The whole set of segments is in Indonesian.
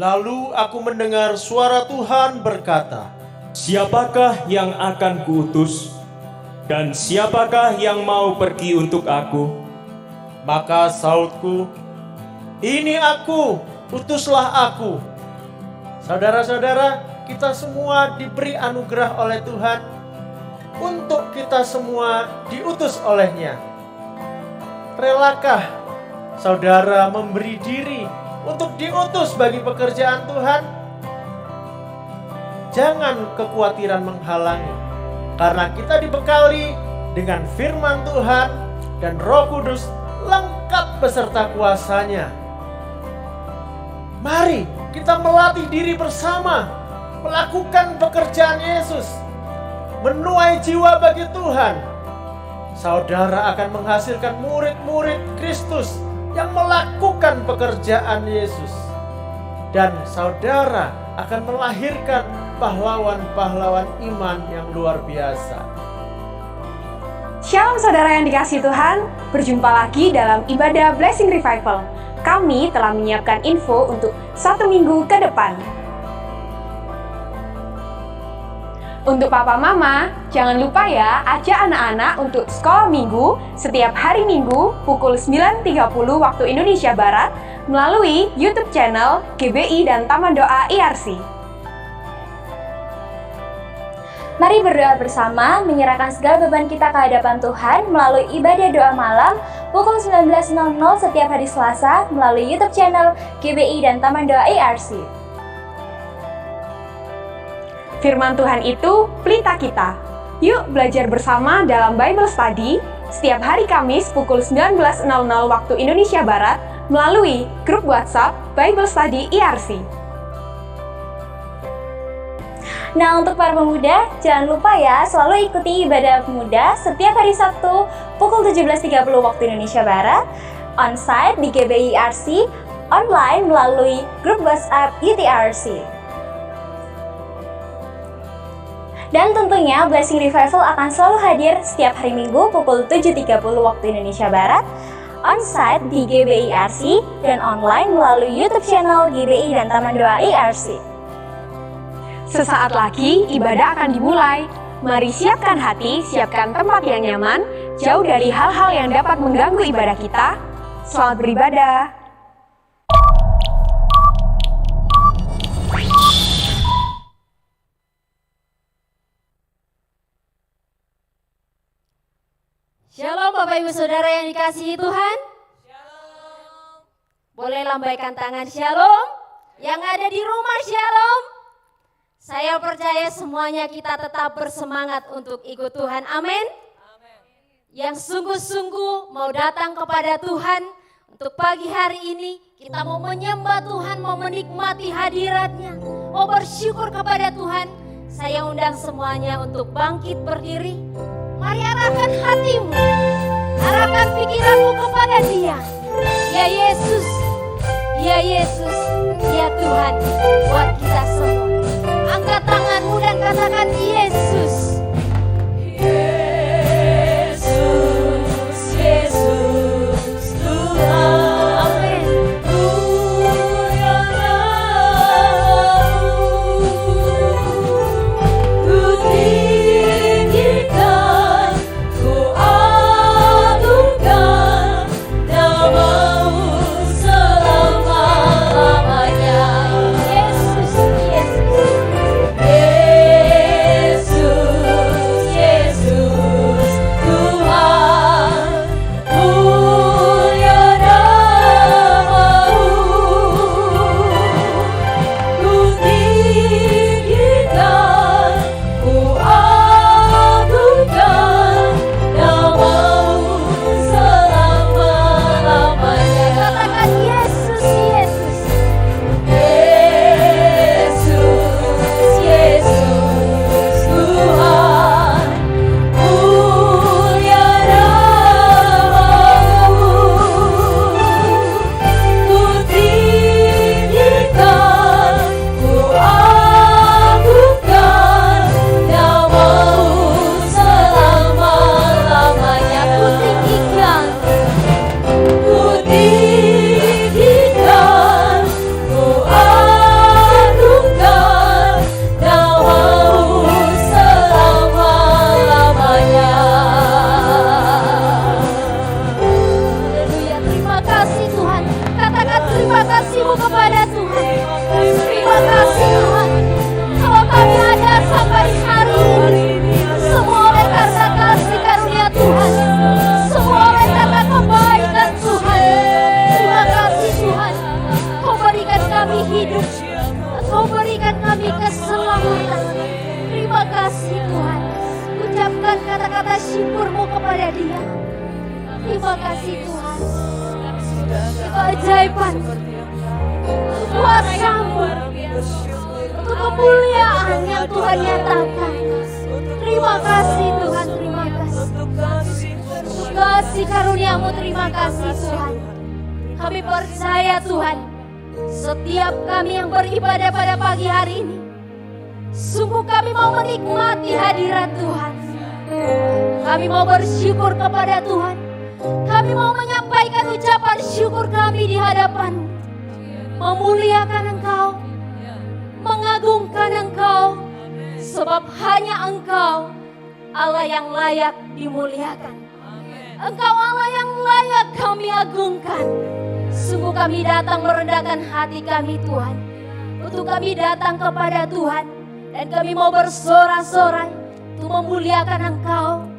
Lalu aku mendengar suara Tuhan berkata, "Siapakah yang akan kuutus? Dan siapakah yang mau pergi untuk aku?" Maka sautku, "Ini aku, utuslah aku." Saudara-saudara, kita semua diberi anugerah oleh Tuhan untuk kita semua diutus olehnya. Relakah saudara memberi diri untuk diutus bagi pekerjaan Tuhan? Jangan kekhawatiran menghalangi, karena kita dibekali dengan firman Tuhan dan Roh Kudus lengkap beserta kuasanya. Mari kita melatih diri bersama, melakukan pekerjaan Yesus, menuai jiwa bagi Tuhan. Saudara akan menghasilkan murid-murid Kristus yang melakukan pekerjaan Yesus. Dan saudara akan melahirkan pahlawan-pahlawan iman yang luar biasa. Shalom saudara yang dikasihi Tuhan, berjumpa lagi dalam ibadah Blessing Revival. Kami telah menyiapkan info untuk 1 minggu ke depan. Untuk papa mama, jangan lupa ya ajak anak-anak untuk sekolah minggu setiap hari Minggu pukul 9.30 waktu Indonesia Barat melalui YouTube channel GBI dan Taman Doa IRC. Mari berdoa bersama, menyerahkan segala beban kita ke hadapan Tuhan melalui ibadah doa malam pukul 19.00 setiap hari Selasa melalui YouTube channel GBI dan Taman Doa IRC. Firman Tuhan itu pelita kita. Yuk belajar bersama dalam Bible Study setiap hari Kamis pukul 19.00 waktu Indonesia Barat melalui grup WhatsApp Bible Study IRC. Nah, untuk para pemuda, jangan lupa ya selalu ikuti ibadah pemuda setiap hari Sabtu pukul 17.30 waktu Indonesia Barat, on-site di GBI IRC, online melalui grup WhatsApp UTRC. Dan tentunya Blessing Revival akan selalu hadir setiap hari Minggu pukul 7.30 waktu Indonesia Barat, on-site di GBI IRC, dan online melalui YouTube channel GBI dan Taman Doa IRC. Sesaat lagi ibadah akan dimulai. Mari siapkan hati, siapkan tempat yang nyaman, jauh dari hal-hal yang dapat mengganggu ibadah kita. Selamat beribadah. Shalom Bapak Ibu Saudara yang dikasihi Tuhan. Shalom. Boleh lambaikan tangan shalom. Yang ada di rumah shalom. Saya percaya semuanya kita tetap bersemangat untuk ikut Tuhan. Amin. Yang sungguh-sungguh mau datang kepada Tuhan untuk pagi hari ini. Kita mau menyembah Tuhan, mau menikmati hadiratnya, mau bersyukur kepada Tuhan. Saya undang semuanya untuk bangkit berdiri. Mari arahkan hatimu, arahkan pikiranmu kepada Dia. Ya Yesus, Ya Yesus, Ya Tuhan buat kita semua. Angkat tanganmu dan katakan Yesus. Yesus, Yesus Tuhan. Amin. Ku tinggikan, ku agungkan nama-Mu selama-lamanya. Yesus, Yesus. kasih Tuhan. Ucapkan kata-kata syukurmu kepada Dia. Terima kasih Tuhan. Keajaiban, kuasa-Mu, untuk kemuliaan yang Tuhan nyatakan. Terima kasih Tuhan, terima kasih. Untuk kasih karunia-Mu, terima kasih Tuhan. Kami percaya Tuhan, setiap kami yang beribadah pada pagi hari ini, sungguh kami mau menikmati hadirat Tuhan. Kami mau bersyukur kepada Tuhan. Kami mau menyampaikan ucapan syukur kami di hadapan, memuliakan Engkau, mengagungkan Engkau, sebab hanya Engkau Allah yang layak dimuliakan. Engkau Allah yang layak kami agungkan. Sungguh kami datang merendahkan hati kami Tuhan, untuk kami datang kepada Tuhan, dan kami mau bersorak-sorai untuk memuliakan Engkau.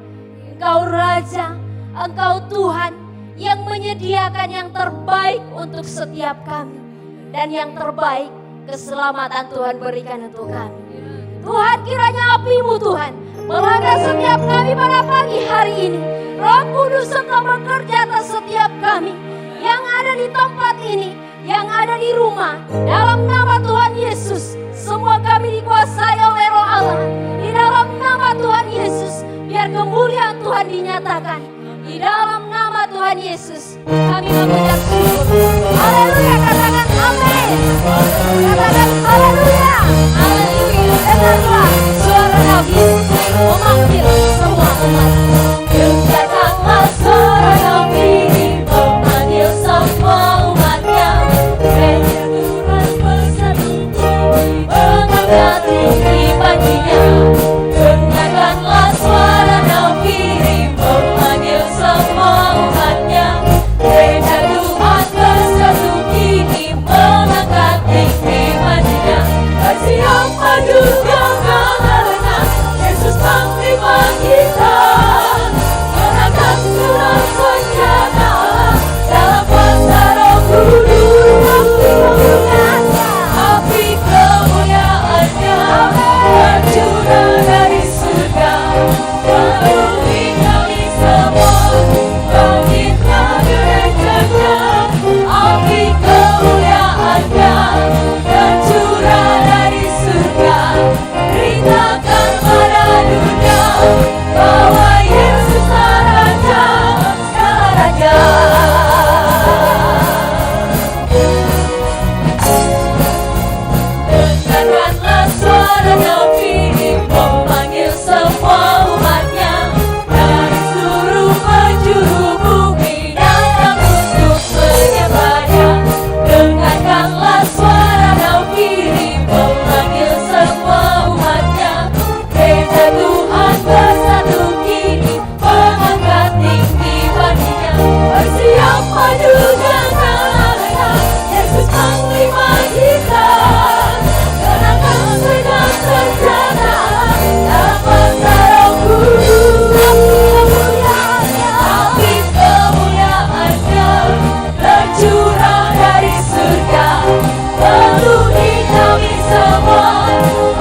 Engkau Raja, Engkau Tuhan yang menyediakan yang terbaik untuk setiap kami, dan yang terbaik keselamatan Tuhan berikan untuk kami. Tuhan, kiranya api-Mu Tuhan melanda setiap kami pada pagi hari ini. Roh Kudus Engkau bekerja atas setiap kami yang ada di tempat ini, yang ada di rumah. Dalam nama Tuhan Yesus, semua kami dikuasai oleh Roh Allah. Di dalam nama Tuhan Yesus, biar kemuliaan Tuhan dinyatakan. Di dalam nama Tuhan Yesus, kami mengucap syukur. Haleluya, katakan amin. Katakan haleluya. Haleluya. Dengarlah suara Nabi memanggil semua umat. Dengarkanlah suara Nabi memanggil semua umatnya. Gereja Tuhan bersatu mengangkat ibadah-Nya. Dengarkanlah suara Nabi memanggil semua umatnya. Gereja Tuhan bersatu kini mengangkat ibadah-Nya. Bersiap maju karena Yesus panglima kita. Menangkan segala senjata dalam kuasa Roh Kudus. Api kemuliaan-Nya tercurah dari surga, memenuhi kami semua. Bangkitlah gereja-Nya, api kemuliaan-Nya tercurah dari surga. Beritakan pada dunia bahwa Yesus Raja, segala raja. Dengarkanlah suara Nabi memanggil semua umatnya dari seluruh penjuru bumi datang untuk menyembahnya. Dengarkanlah suara Nabi memanggil semua umatnya. Gereja Tuhan bersatu kini mengangkat tinggi badinya. Bersiap maju dan kalahkan Yesus panglima kita. Menangkan segala senjata dalam kuasa Roh Kudus. Api kemuliaan-Nya tercurah dari surga, memenuhi kami semua.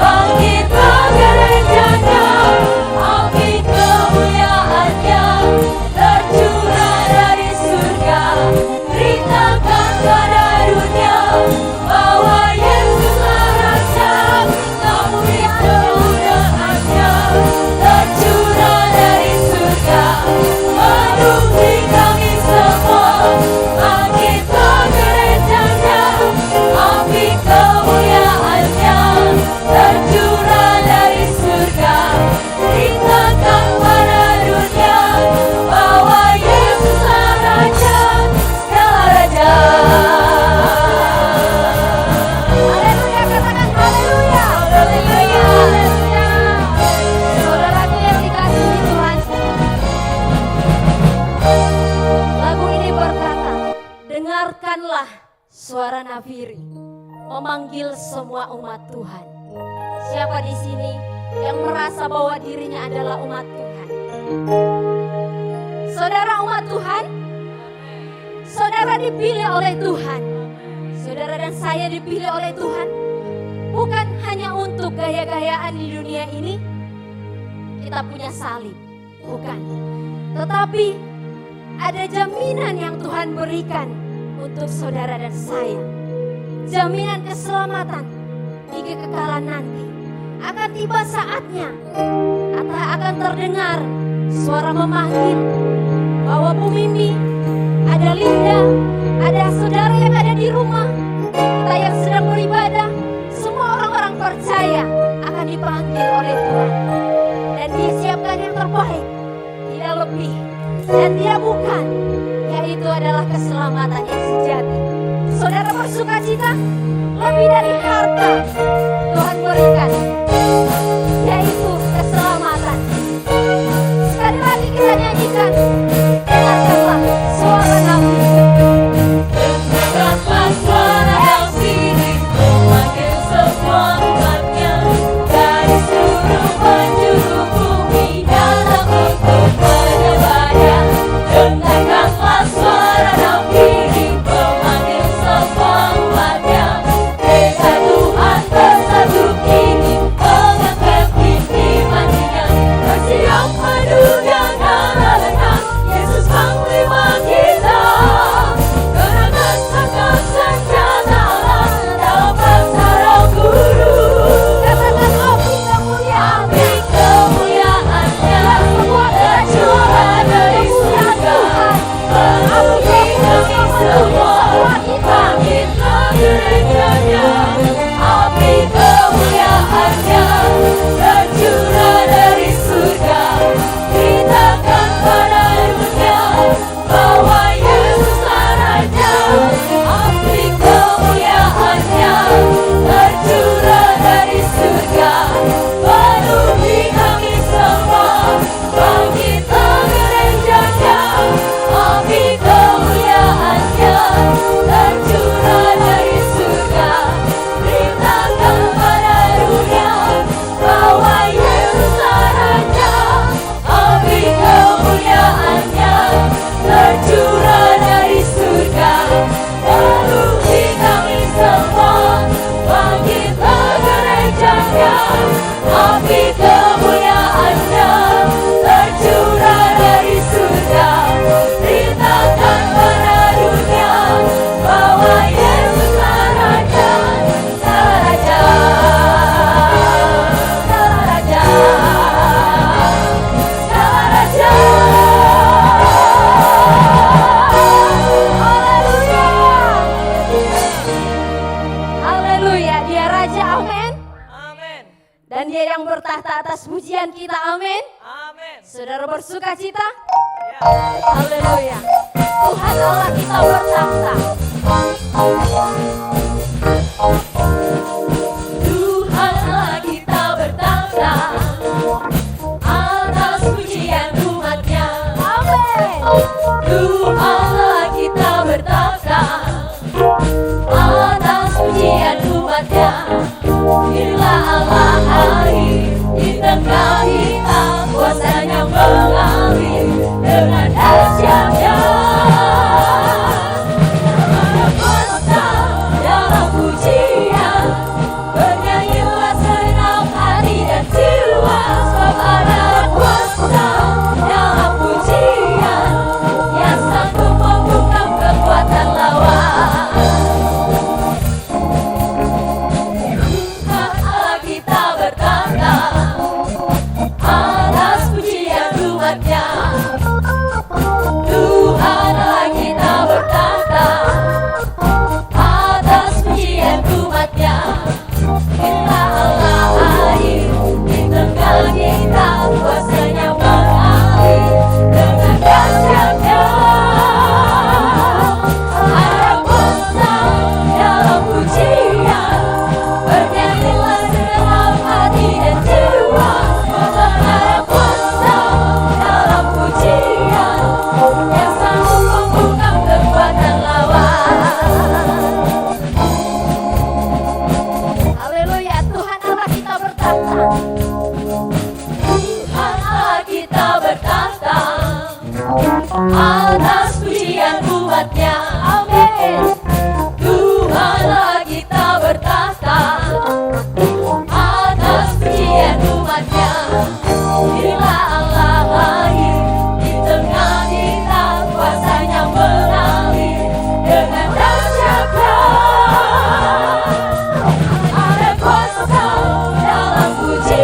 Bangkitlah gereja-Nya, api kemuliaan-Nya tercurah dari surga. Beritakan pada dunia bahwa Yesus Raja, kemuliaan-Nya tercurah dari surga, memenuhi kami semua. Bangkitlah gereja-Nya, api kemuliaan-Nya tercurah dari surga. Beritakan pada dunia bahwa Yesus Raja, segala raja. Haleluya, katakan haleluya. Haleluya, haleluya. Saudaraku yang dikasihi Tuhan, lagu ini berkata, dengarkanlah suara nafiri memanggil semua umat Tuhan. Siapa di sini yang merasa bahwa dirinya adalah umat Tuhan? Saudara umat Tuhan, saudara dipilih oleh Tuhan. Saudara dan saya dipilih oleh Tuhan bukan hanya untuk gaya-gayaan di dunia ini, kita punya salib. Bukan. Tetapi ada jaminan yang Tuhan berikan untuk saudara dan saya. Jaminan keselamatan di kekekalan nanti. Akan tiba saatnya akan terdengar suara memanggil bahwa Bu Mimi, ada Linda, ada saudara yang ada di rumah, kita yang sedang beribadah, semua orang-orang percaya akan dipanggil oleh Tuhan. Dan Dia siapkan yang terbaik, tidak lebih dan tidak bukan, yaitu adalah keselamatan yang sejati. Saudara bersukacita, lebih dari harta Tuhan berikan, yaitu keselamatan. Sekali lagi kita nyanyikan, dengarkanlah suara Nabi. Dengarkanlah suara Nabi, memanggil semua umatnya dari seluruh penjuru bumi datang untuk beribadah. Dengarkanlah suara Nabi, memanggil semua umatnya. Desa Tuhan bersatu kini, mengangkat iman-Nya. Bersiap madu dan harapkan Yesus panglima kita. Gerangan sangka senjatalah dalam bangsa Roh Kudus. Katakan api kemuliaan, Api kemuliaan-Nya tercurah dari surga. Penuhi kami semua, bangkitlah gereja-Nya. Api kemuliaan-Nya tercurah dari surga. Beritakan pada dunia bahwa Yesuslah Raja. Api kemuliaan-Nya tercurah dari surga. Penuhi kami semua, bangkitlah gereja-Nya. Api kemuliaan-Nya tercurah dari surga. Beritakan pada dunia bahwa Yesuslah Raja. Api kemuliaan-Nya tercurah dari surga. Penuhi kami semua, bangkitlah gereja-Nya. Api kemuliaan-Nya tercurah dari surga. Beritakan pada dunia bahwa Yesuslah Raja. Raja, Raja, Raja. Haleluya. haleluya, Dia Raja, amin. Dan Dia yang bertahta atas pujian kita, amin. Saudara bersukacita? Haleluya. Tuhan Allah kita bertahta. Tuhan Allah kita bertahta atas pujian umat-Nya. Amin. Tuhan Allah kita bertahta atas pujian umat-Nya. Bila Allah hadir di tengah kita, kuasanya mengalir dengan dahsyatnya. Berkuasa dalam pujian, bernyanyilah segenap hati dan jiwa. Sebab ada kuasa dalam pujian yang sanggup membungkam kekuatan lawan. Tuhan Allah kita bertahta atas pujian umat-Nya. Tuhan Allah kita bertahta atas pujian umat-Nya. Bila Allah hadir di tengah kita, kuasanya mengalir dengan dahsyatnya. Ada kuasa dalam pujian, bernyanyilah segenap hati dan jiwa. Sebab ada kuasa dalam pujian yang sanggup membungkam kekuatan lawan. Haleluya, Tuhan Allah kita bertahta. Tuhan Allah kita bertahta atas pujian umat-Nya. Amin. Tuhan Allah kita bertahta atas pujian umat-Nya. Bila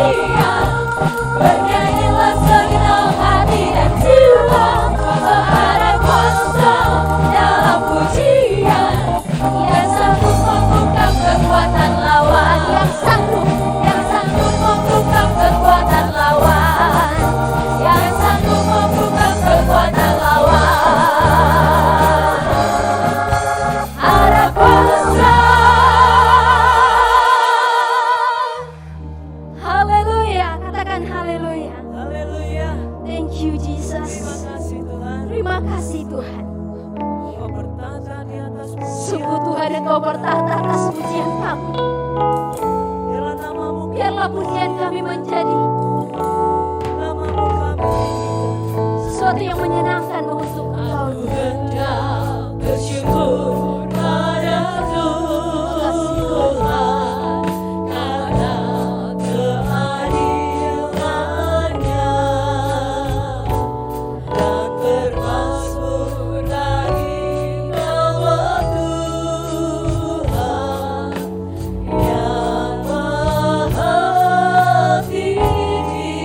pujian, bernyanyilah segenap hati dan jiwa, menghadap kuasa dalam pujian, yang sanggup membungkam kekuatan lawan, yang sanggup membungkam kekuatan lawan, yang sanggup membungkam kekuatan lawan. Ada kuasa. Haleluya, katakan haleluya. Haleluya. Thank you Jesus. Terima kasih Tuhan. Terima kasih Tuhan. Kau bertata di atas Sungguh Tuhan Engkau bertahta atas pujian kami. Biarlah namamu, Biarlah pujian kami menjadi namamu kami tinggikan. sesuatu yang menyenangkan untuk Engkau. Hendak bersyukur pada Tuhan karena keadilan-Nya, dan bermasmur bagi nama Tuhan yang Maha Tinggi.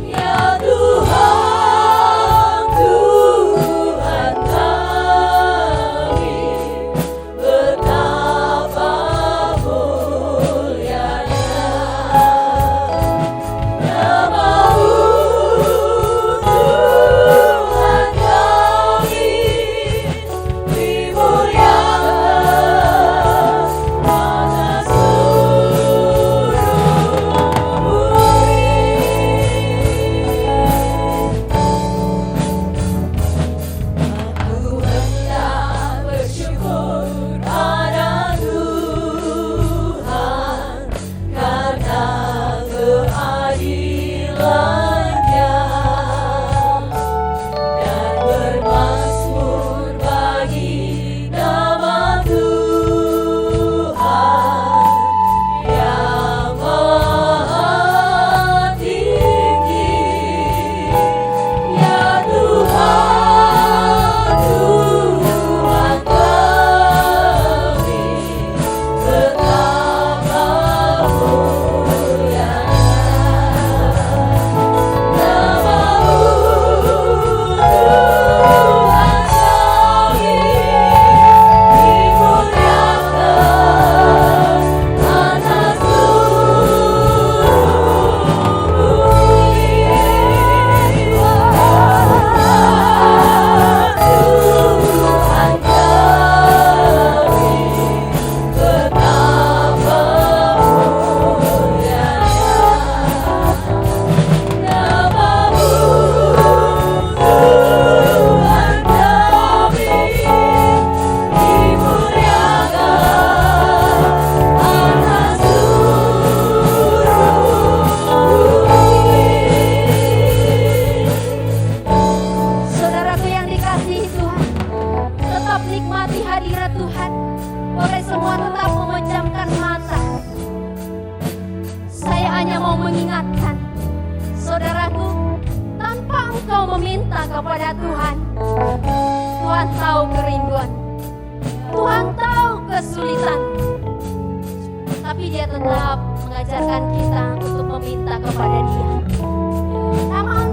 Ya Tuhan, Tuhan kami, betapa mulianya nama-Mu, Tuhan kami, dimuliakan atas seluruh bumi. Aku hendak bersyukur pada Tuhan karena keadilan-Nya, dan bermasmur bagi nama Tuhan yang Maha Tinggi. Ya Tuhan, Tuhan kami, betapa mulianya nama-Mu, Tuhan kami, dimuliakan atas Tuhan kami, betapa mulianya nama-Mu, Tuhan kami, dimuliakan atas seluruh bumi. Saudaraku yang dikasihi Tuhan, tetap nikmati hadirat Tuhan. Boleh semua tetap memejamkan mata. Saya hanya mau mengingatkan, saudaraku, tanpa engkau meminta kepada Tuhan, Tuhan tahu kerinduan, Tuhan tahu kesulitan, tapi Dia tetap mengajarkan kita untuk meminta kepada Dia.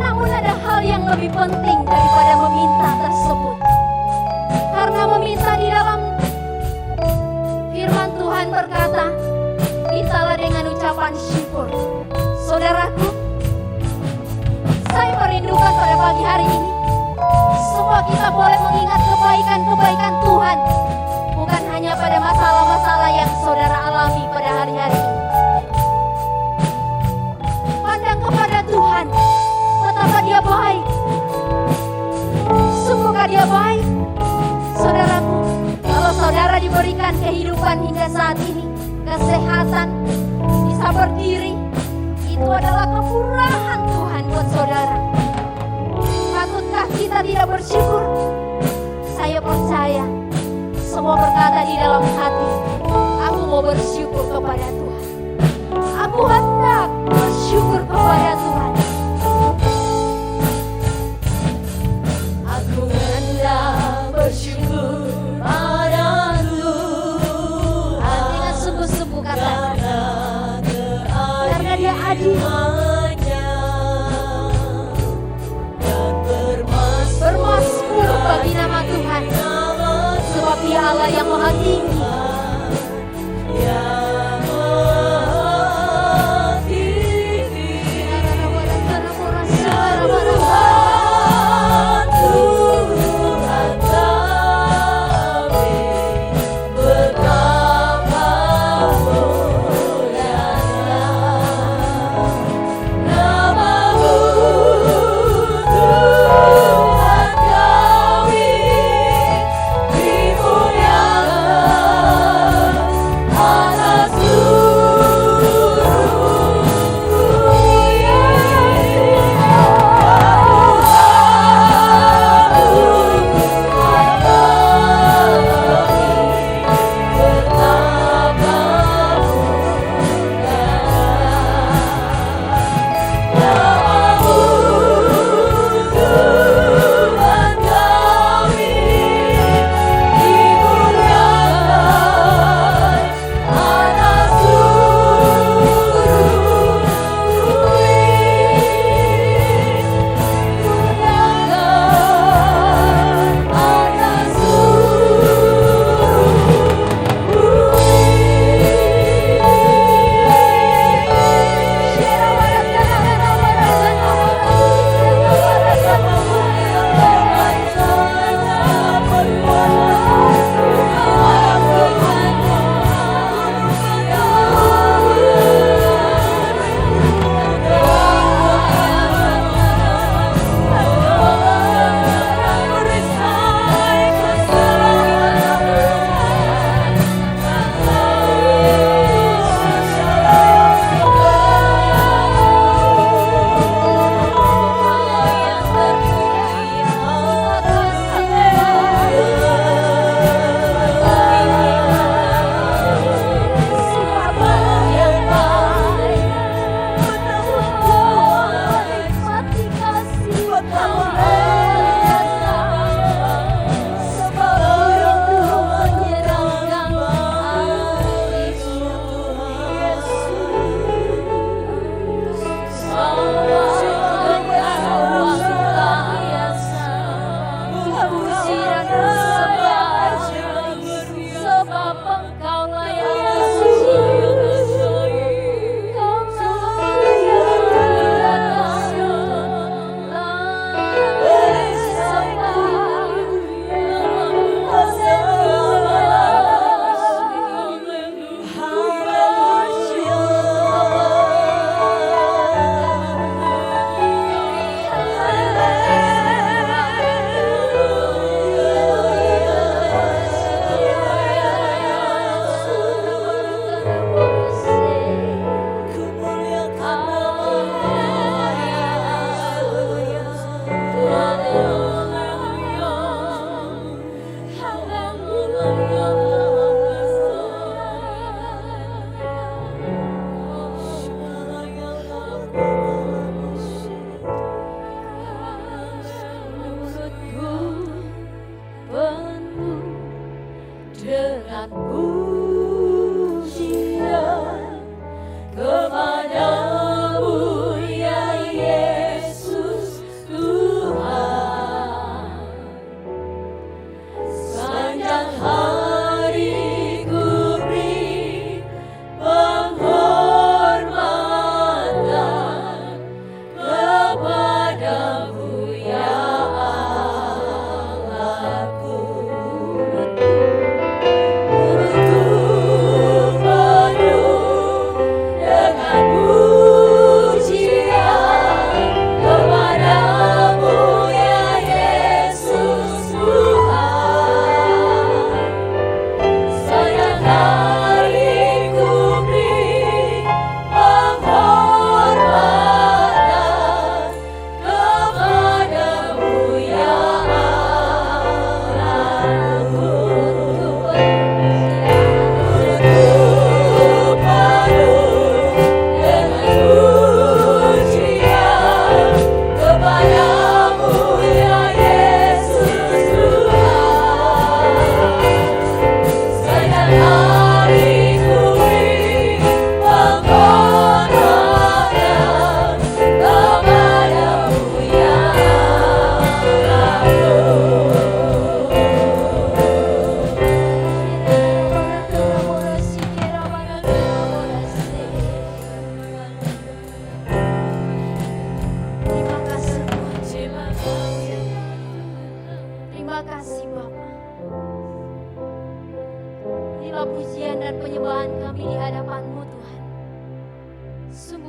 Namun ada hal yang lebih penting daripada meminta tersebut. Karena meminta di dalam firman Tuhan berkata, mintalah dengan ucapan syukur. Saudaraku, saya merindukan pada pagi hari ini, semua kita boleh mengingat kebaikan-kebaikan Tuhan. Bukan hanya pada masalah-masalah yang saudara alami pada hari-hari ini. Pandang kepada Tuhan, betapa Dia baik. Sungguhkah Dia baik? Saudaraku, kalau saudara diberikan kehidupan hingga saat ini, kesehatan, bisa berdiri, itu adalah kemurahan Tuhan buat saudara. Patutkah kita tidak bersyukur? Saya percaya, semua berkata di dalam hati, aku mau bersyukur kepada Tuhan. Aku hendak bersyukur kepada Tuhan. Aku hendak bersyukur pada Tuhan Dengan sungguh-sungguh kata, karena firman-Nya dan Bermasmur bagi nama Tuhan, sebab Dia Allah yang maha tinggi. yang maha tinggi. Tuhan kami, betapa mulianya nama-Mu, Tuhan kami, dimuliakan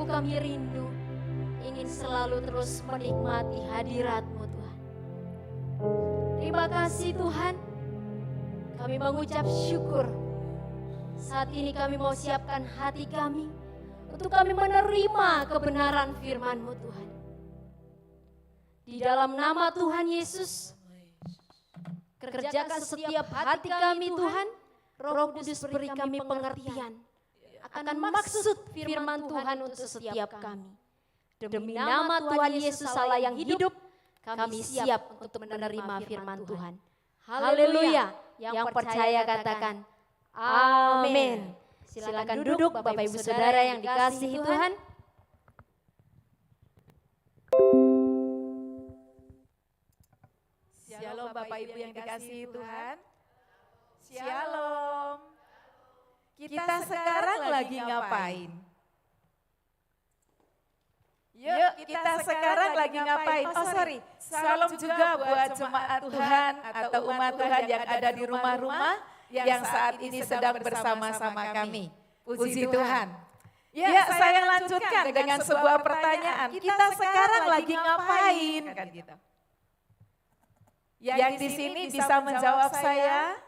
sungguh kami rindu ingin selalu terus menikmati hadirat-Mu Tuhan. Terima kasih Tuhan. Kami mengucap syukur. Saat ini kami mau siapkan hati kami untuk kami menerima kebenaran firman-Mu Tuhan. Di dalam nama Tuhan Yesus, kerjakan setiap hati kami Tuhan. Roh Kudus beri kami pengertian akan maksud firman Tuhan untuk setiap kami. Demi nama Tuhan Yesus Allah yang hidup, kami siap untuk menerima firman Tuhan. Haleluya. Yang percaya katakan amin. Silakan duduk Bapak Ibu Saudara yang dikasihi Tuhan. Shalom Bapak Ibu yang dikasihi Tuhan. Shalom. Kita sekarang lagi ngapain? Yuk kita sekarang lagi ngapain? Oh sorry, salam juga buat jemaat Tuhan atau umat Tuhan yang ada di rumah-rumah yang saat ini sedang bersama-sama kami. Puji Tuhan. Ya saya lanjutkan dengan sebuah pertanyaan. Kita sekarang lagi ngapain? Kan gitu. Yang di sini bisa menjawab saya?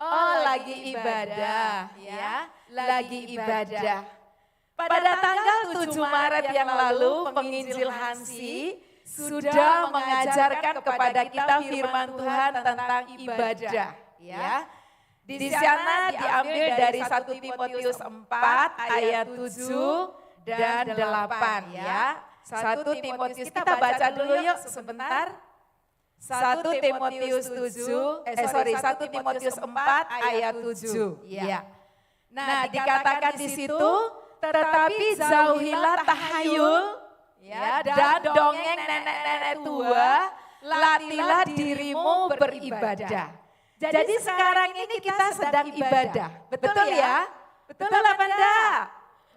Oh lagi ibadah ya, lagi ibadah. Pada tanggal 7 Maret yang lalu penginjil Hansi sudah mengajarkan kepada kita firman Tuhan tentang ibadah ya. Di sana diambil dari 1 Timotius 4 ayat 7 dan 8 ya. 1 Timotius kita baca dulu yuk sebentar. 1 Timotius 1 Timotius 4 ayat 7 ya. Nah, dikatakan di situ, tetapi jauhilah tahayul ya dan dongeng nenek-nenek tua, latihlah dirimu beribadah. Jadi sekarang ini kita sedang ibadah. Betul ya? Betul apa enggak?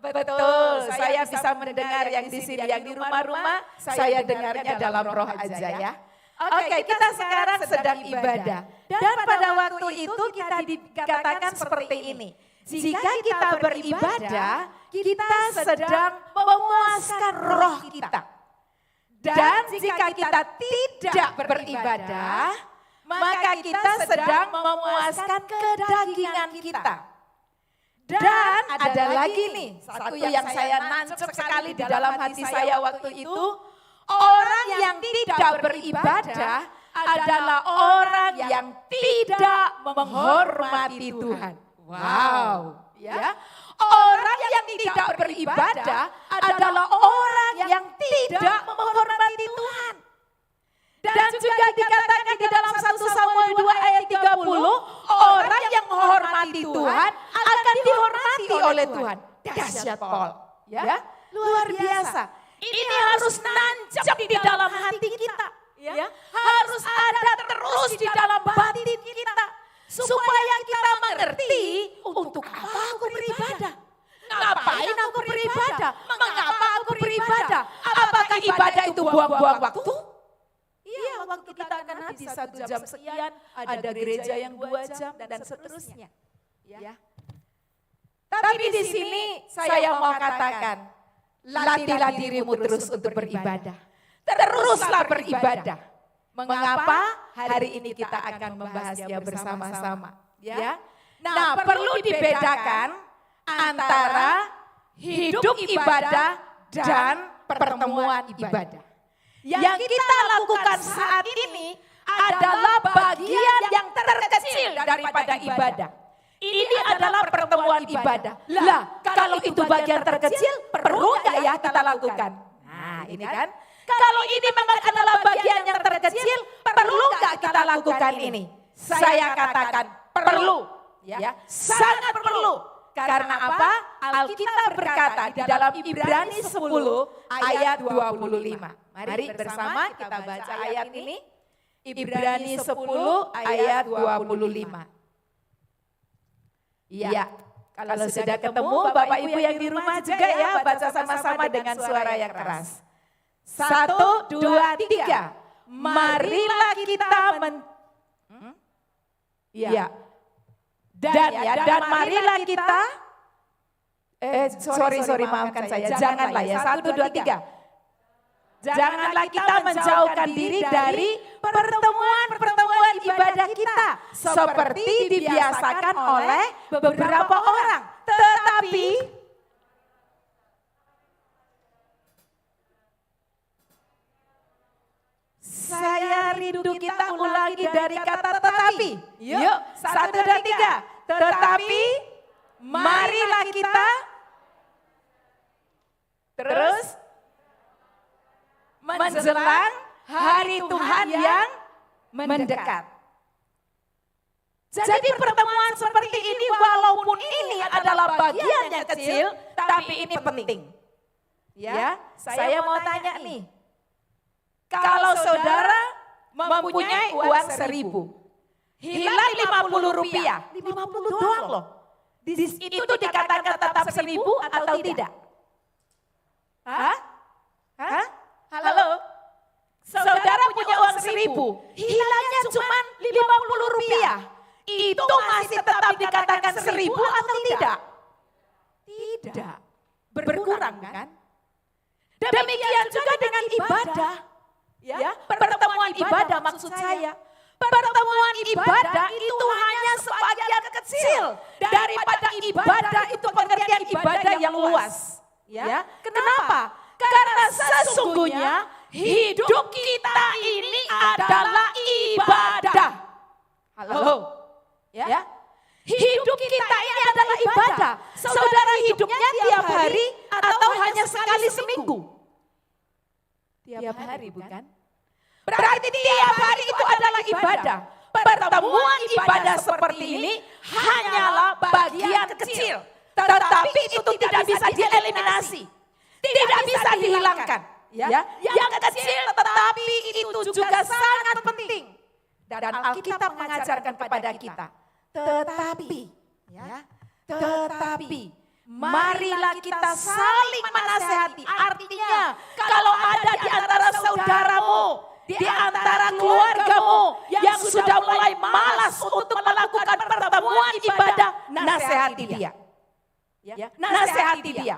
Betul. Saya bisa mendengar yang di sini, yang di rumah-rumah, saya dengarnya dalam roh aja ya. Oke, kita sekarang sedang ibadah. Dan pada waktu itu kita dikatakan seperti ini. Jika kita beribadah, kita sedang memuaskan roh kita. Dan jika kita tidak beribadah, maka kita sedang memuaskan kedagingan kita. Dan ada lagi nih, satu yang saya nancep sekali di dalam hati saya waktu itu, orang yang tidak beribadah adalah orang yang tidak menghormati Tuhan. Wow, ya. Orang yang tidak beribadah adalah orang yang tidak menghormati Tuhan. Dan juga dikatakan di dalam 1 Samuel 2 ayat 30, orang yang menghormati Tuhan akan dihormati oleh Tuhan. Dahsyat Paul, ya. Luar biasa. Ini harus nancap di dalam hati kita, ya. Harus ada terus di dalam batin kita, supaya kita mengerti untuk apa aku beribadah. Ngapain aku beribadah? Mengapa aku beribadah? Apakah ibadah itu buang-buang waktu? Iya, waktu kita akan habis 1 jam sekian, ada gereja yang 2 jam dan seterusnya. Ya. Tapi di sini saya mau katakan, latihlah dirimu terus untuk beribadah. Teruslah beribadah. Mengapa? Hari ini kita akan membahasnya bersama-sama. Ya. Nah, perlu dibedakan antara hidup ibadah dan pertemuan ibadah. Yang kita lakukan saat ini adalah bagian yang terkecil daripada ibadah. Ini adalah pertemuan ibadah. Lah, kalau itu bagian terkecil, perlu nggak ya kita lakukan? Nah, ini kan. Kalau ini memang adalah bagian yang terkecil, perlu nggak kita lakukan ini? Saya katakan perlu, ya, sangat perlu. Karena apa? Alkitab berkata di dalam Ibrani 10 ayat 25. Mari bersama kita baca ayat ini. Ibrani 10 ayat 25. Iya, kalau sudah ketemu Bapak Ibu yang di rumah juga ya, baca sama-sama dengan suara yang keras. 1, 2, 3. Marilah kita dan marilah kita Sorry, maafkan saya. Janganlah ya. 1, 2, 3. Janganlah kita menjauhkan diri dari pertemuan-pertemuan ibadah kita. Seperti dibiasakan oleh beberapa orang. Tetapi saya rindu kita ulangi dari kata tetapi. Yuk, 1, 2, 3. Tetapi marilah kita terus menjelang hari Tuhan yang mendekat. Jadi pertemuan seperti ini walaupun ini adalah bagian yang kecil, tapi ini penting. Ya, saya mau tanya nih. Kalau saudara mempunyai uang 1.000, hilang 50 rupiah, 50 doang loh. Itu dikatakan tetap 1.000 atau tidak? Hah? Halo? Saudara punya uang 1.000, hilangnya cuma 50 rupiah. Itu masih tetap dikatakan 1.000 atau tidak? Tidak. Berkurang kan? Demikian juga dengan ibadah. Ya, pertemuan ibadah maksud saya. Pertemuan ibadah itu hanya sebagian kecil daripada ibadah itu pengertian ibadah yang luas. Ya, kenapa? Karena sesungguhnya hidup kita ini adalah ibadah. Halo? Ya? Hidup kita ini adalah ibadah. Saudara hidupnya tiap hari atau hanya sekali seminggu? Tiap hari bukan? Berarti tiap hari itu adalah ibadah. Pertemuan ibadah seperti ini hanyalah bagian kecil. Tetapi itu tidak bisa dieliminasi. Tidak bisa dihilangkan. Ya, yang kecil tetapi itu juga sangat penting. Dan Alkitab mengajarkan kepada kita. Tetapi, marilah kita saling menasehati. Artinya, kalau ada di antara saudaramu, di antara keluargamu yang sudah mulai malas untuk melakukan pertemuan ibadah, nasihati dia. Nasihati dia.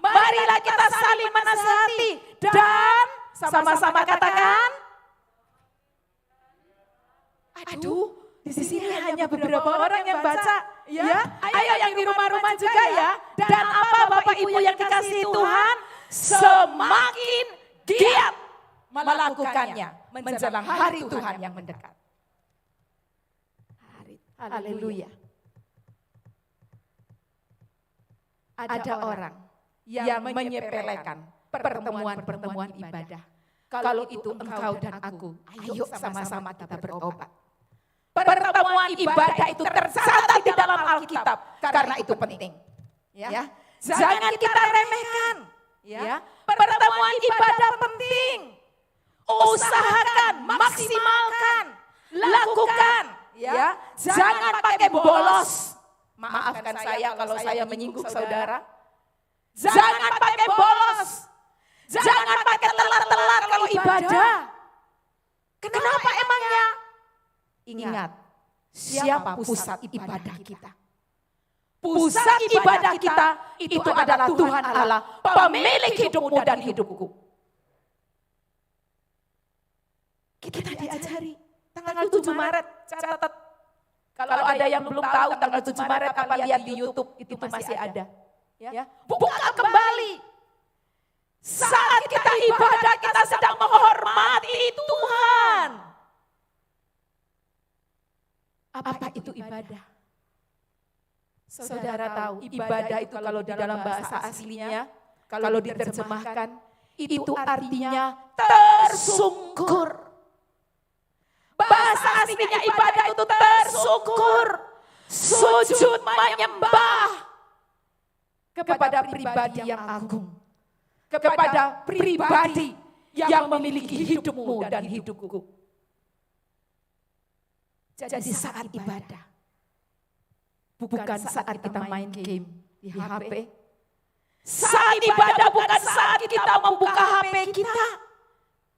Marilah kita saling menasihati dan sama-sama katakan, aduh, di sini hanya beberapa orang yang baca, ya. Ayo yang di rumah-rumah juga ya. Dan apa Bapak Ibu yang dikasihi Tuhan, semakin giat melakukannya menjelang hari Tuhan yang mendekat. Haleluya. Ada orang yang menyepelekan pertemuan-pertemuan ibadah. Kalau itu engkau dan aku, ayo sama-sama kita bertobat. Pertemuan ibadah itu tercatat di dalam Alkitab karena itu penting. Ya, jangan kita remehkan. Ya, pertemuan ibadah penting. Usahakan, maksimalkan, lakukan. Ya, jangan pakai bolos. Maafkan saya kalau saya menyinggung saudara. Jangan pakai bolos. Jangan pakai telat-telat kalau ibadah. Kenapa emangnya? Ingat, siapa pusat ibadah kita? Pusat ibadah kita itu adalah Tuhan Allah, pemilik hidupmu dan hidupku. Kita diajari tanggal 7 Maret, catat. Kalau ada yang belum tahu tanggal 7 Maret apa lihat di YouTube, itu masih ada. Ya. Buka kembali. Saat kita ibadah, kita sedang menghormati Tuhan. Apa itu ibadah? Saudara tahu, ibadah itu kalau di dalam bahasa aslinya, kalau diterjemahkan, itu artinya tersungkur. Bahasa aslinya ibadah itu tersungkur, sujud menyembah kepada pribadi yang agung, kepada pribadi yang memiliki hidupmu dan hidupku. Jadi saat ibadah, bukan saat kita main game di HP. Saat ibadah bukan saat kita membuka HP kita.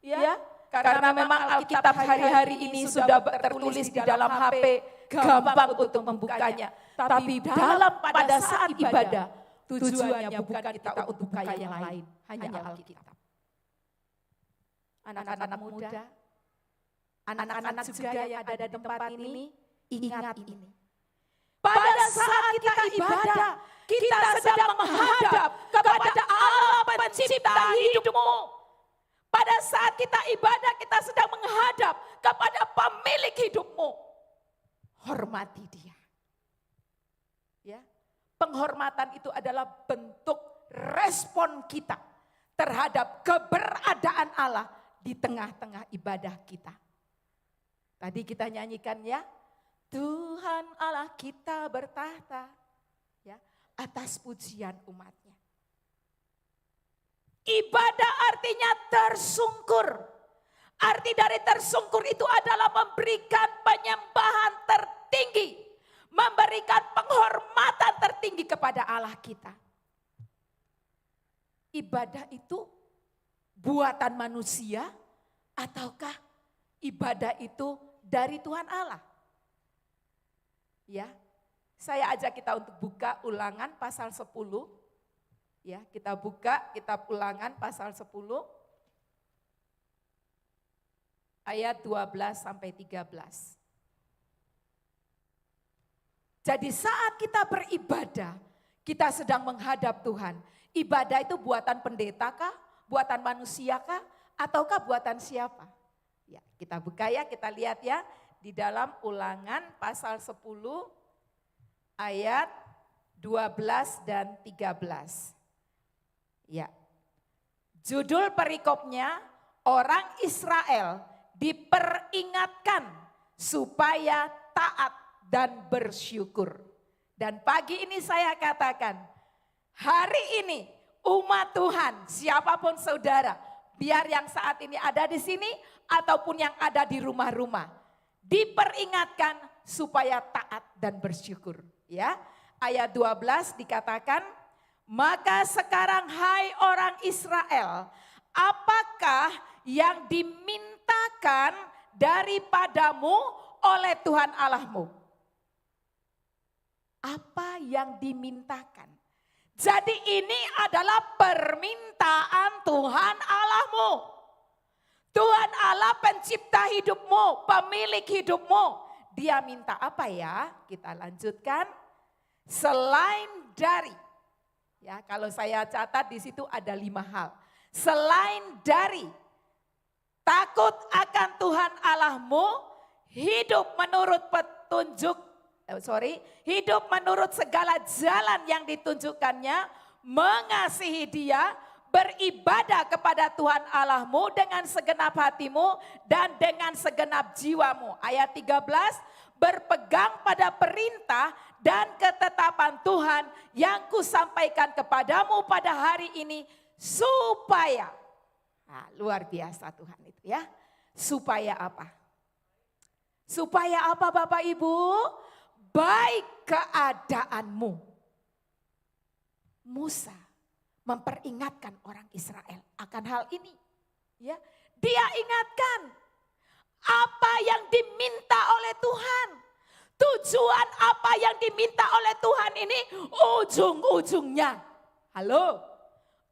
Ya, karena memang Alkitab hari-hari ini sudah tertulis di dalam HP, gampang untuk membukanya. Tapi pada saat ibadah, Tujuannya bukan kita untuk buka yang lain, hanya Alkitab. Anak-anak muda, anak-anak juga yang ada di tempat ini, ingat ini. Pada saat kita ibadah, kita sedang menghadap kepada Allah pencipta hidupmu. Pada saat kita ibadah, kita sedang menghadap kepada pemilik hidupmu. Hormati dia. Ya, penghormatan itu adalah bentuk respon kita terhadap keberadaan Allah di tengah-tengah ibadah kita. Tadi kita nyanyikan ya, Tuhan Allah kita bertahta ya atas pujian umatnya. Ibadah artinya tersungkur. Arti dari tersungkur itu adalah memberikan penyembahan tertinggi, memberikan penghormatan tertinggi kepada Allah kita. Ibadah itu buatan manusia ataukah ibadah itu dari Tuhan Allah? Ya, saya ajak kita untuk buka Ulangan pasal 10. Ya, kita buka kitab Ulangan pasal 10 ayat 12 sampai 13. Jadi saat kita beribadah, kita sedang menghadap Tuhan. Ibadah itu buatan pendeta kah? Buatan manusia kah? Ataukah buatan siapa? Ya, kita buka ya, kita lihat ya di dalam Ulangan pasal 10 ayat 12 dan 13. Ya. Judul perikopnya, orang Israel diperingatkan supaya taat dan bersyukur. Dan pagi ini saya katakan, hari ini umat Tuhan, siapapun saudara, biar yang saat ini ada di sini ataupun yang ada di rumah-rumah, diperingatkan supaya taat dan bersyukur. Ya, ayat 12 dikatakan, maka sekarang hai orang Israel, apakah yang dimintakan daripadamu oleh Tuhan Allahmu? Apa yang dimintakan? Jadi ini adalah permintaan Tuhan Allahmu. Tuhan Allah pencipta hidupmu, pemilik hidupmu. Dia minta apa ya? Kita lanjutkan. Selain dari, ya kalau saya catat di situ ada 5 hal. Selain dari takut akan Tuhan Allahmu, hidup menurut hidup menurut segala jalan yang ditunjukkannya, mengasihi Dia, beribadah kepada Tuhan Allahmu dengan segenap hatimu dan dengan segenap jiwamu. Ayat 13, berpegang pada perintah dan ketetapan Tuhan yang kusampaikan kepadamu pada hari ini supaya, nah, luar biasa Tuhan itu ya. Supaya apa? Supaya apa Bapak Ibu? Baik keadaanmu. Musa memperingatkan orang Israel akan hal ini. Ya, dia ingatkan apa yang diminta oleh Tuhan. Tujuan apa yang diminta oleh Tuhan ini ujung-ujungnya. Halo,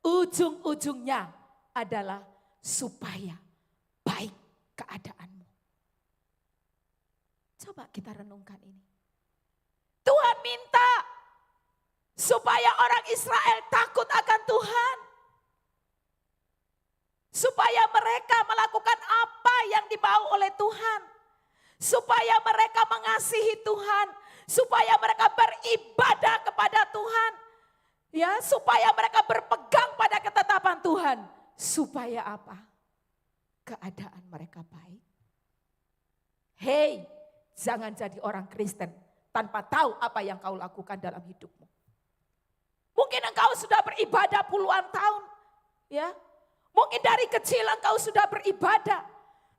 ujung-ujungnya adalah supaya baik keadaanmu. Coba kita renungkan ini. Tuhan minta supaya orang Israel takut akan Tuhan. Supaya mereka melakukan apa yang dimau oleh Tuhan. Supaya mereka mengasihi Tuhan. Supaya mereka beribadah kepada Tuhan. Ya, supaya mereka berpegang pada ketetapan Tuhan. Supaya apa? Keadaan mereka baik. Hei, jangan jadi orang Kristen tanpa tahu apa yang kau lakukan dalam hidupmu. Mungkin engkau sudah beribadah puluhan tahun. Ya, mungkin dari kecil engkau sudah beribadah.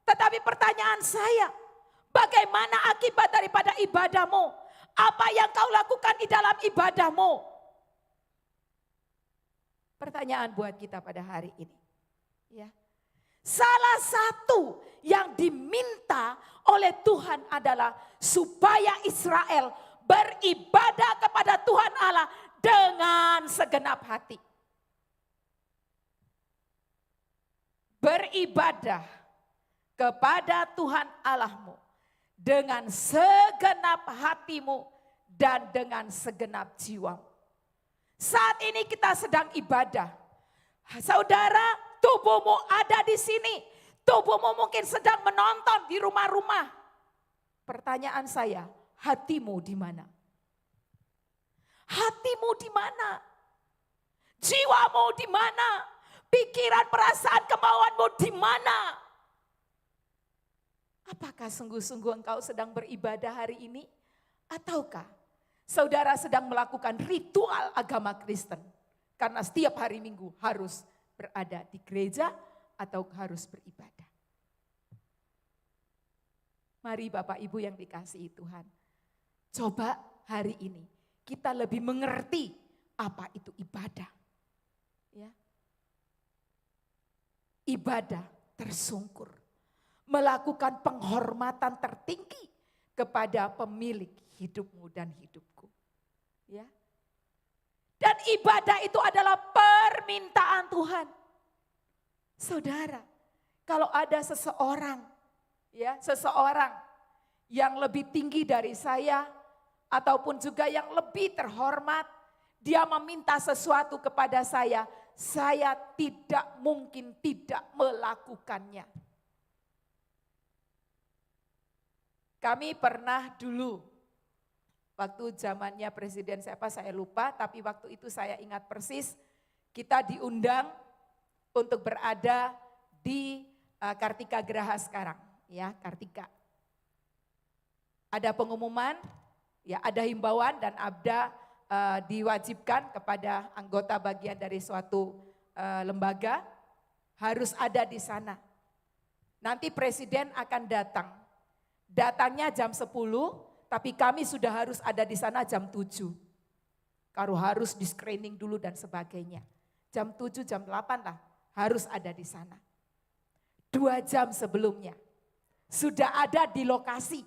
Tetapi pertanyaan saya, bagaimana akibat daripada ibadahmu? Apa yang kau lakukan di dalam ibadahmu? Pertanyaan buat kita pada hari ini. Ya. Salah satu yang diminta oleh Tuhan adalah supaya Israel beribadah kepada Tuhan Allah dengan segenap hati. Beribadah kepada Tuhan Allahmu dengan segenap hatimu dan dengan segenap jiwamu. Saat ini kita sedang ibadah. Saudara, tubuhmu ada di sini. Tubuhmu mungkin sedang menonton di rumah-rumah. Pertanyaan saya, hatimu di mana? Hatimu di mana? Jiwamu di mana? Pikiran, perasaan, kemauanmu di mana? Apakah sungguh-sungguh engkau sedang beribadah hari ini? Ataukah saudara sedang melakukan ritual agama Kristen? Karena setiap hari Minggu harus berada di gereja atau harus beribadah. Mari Bapak Ibu yang dikasihi Tuhan, coba hari ini kita lebih mengerti apa itu ibadah. Ya. Ibadah tersungkur, melakukan penghormatan tertinggi kepada pemilik hidupmu dan hidupku. Ya. Dan ibadah itu adalah permintaan Tuhan. Saudara, kalau ada seseorang yang lebih tinggi dari saya ataupun juga yang lebih terhormat, dia meminta sesuatu kepada saya tidak mungkin tidak melakukannya. Kami pernah dulu, waktu zamannya presiden siapa saya lupa, tapi waktu itu saya ingat persis, kita diundang untuk berada di Kartika Graha sekarang, ya Kartika. Ada pengumuman, ya ada himbauan dan Abda diwajibkan kepada anggota bagian dari suatu lembaga harus ada di sana. Nanti presiden akan datang. Datangnya jam 10, tapi kami sudah harus ada di sana jam 7. Kalau harus di screening dulu dan sebagainya. Jam 7, jam 8 lah harus ada di sana. 2 jam sebelumnya sudah ada di lokasi.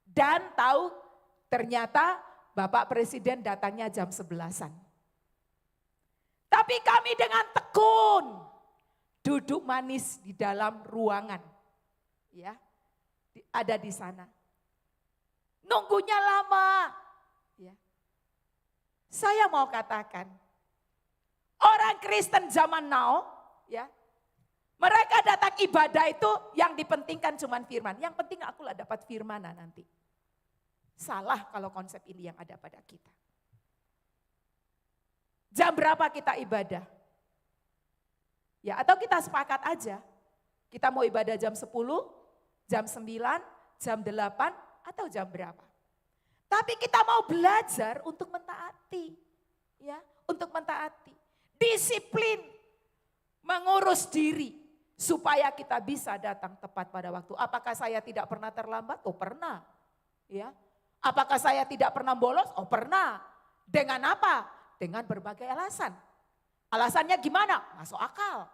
Dan tahu ternyata Bapak Presiden datangnya jam 11-an. Tapi kami dengan tekun duduk manis di dalam ruangan. Ya, ada di sana. Nunggunya lama. Ya. Saya mau katakan, orang Kristen zaman now, ya, mereka datang ibadah itu yang dipentingkan cuma firman. Yang penting akulah dapat firmana nanti. Salah kalau konsep ini yang ada pada kita. Jam berapa kita ibadah? Ya, atau kita sepakat aja. Kita mau ibadah jam 10, jam 9, jam 8, atau jam berapa. Tapi kita mau belajar untuk mentaati. Ya, untuk mentaati. Disiplin, mengurus diri. Supaya kita bisa datang tepat pada waktu. Apakah saya tidak pernah terlambat? Oh pernah. Ya. Apakah saya tidak pernah bolos? Oh pernah. Dengan apa? Dengan berbagai alasan. Alasannya gimana? Masuk akal.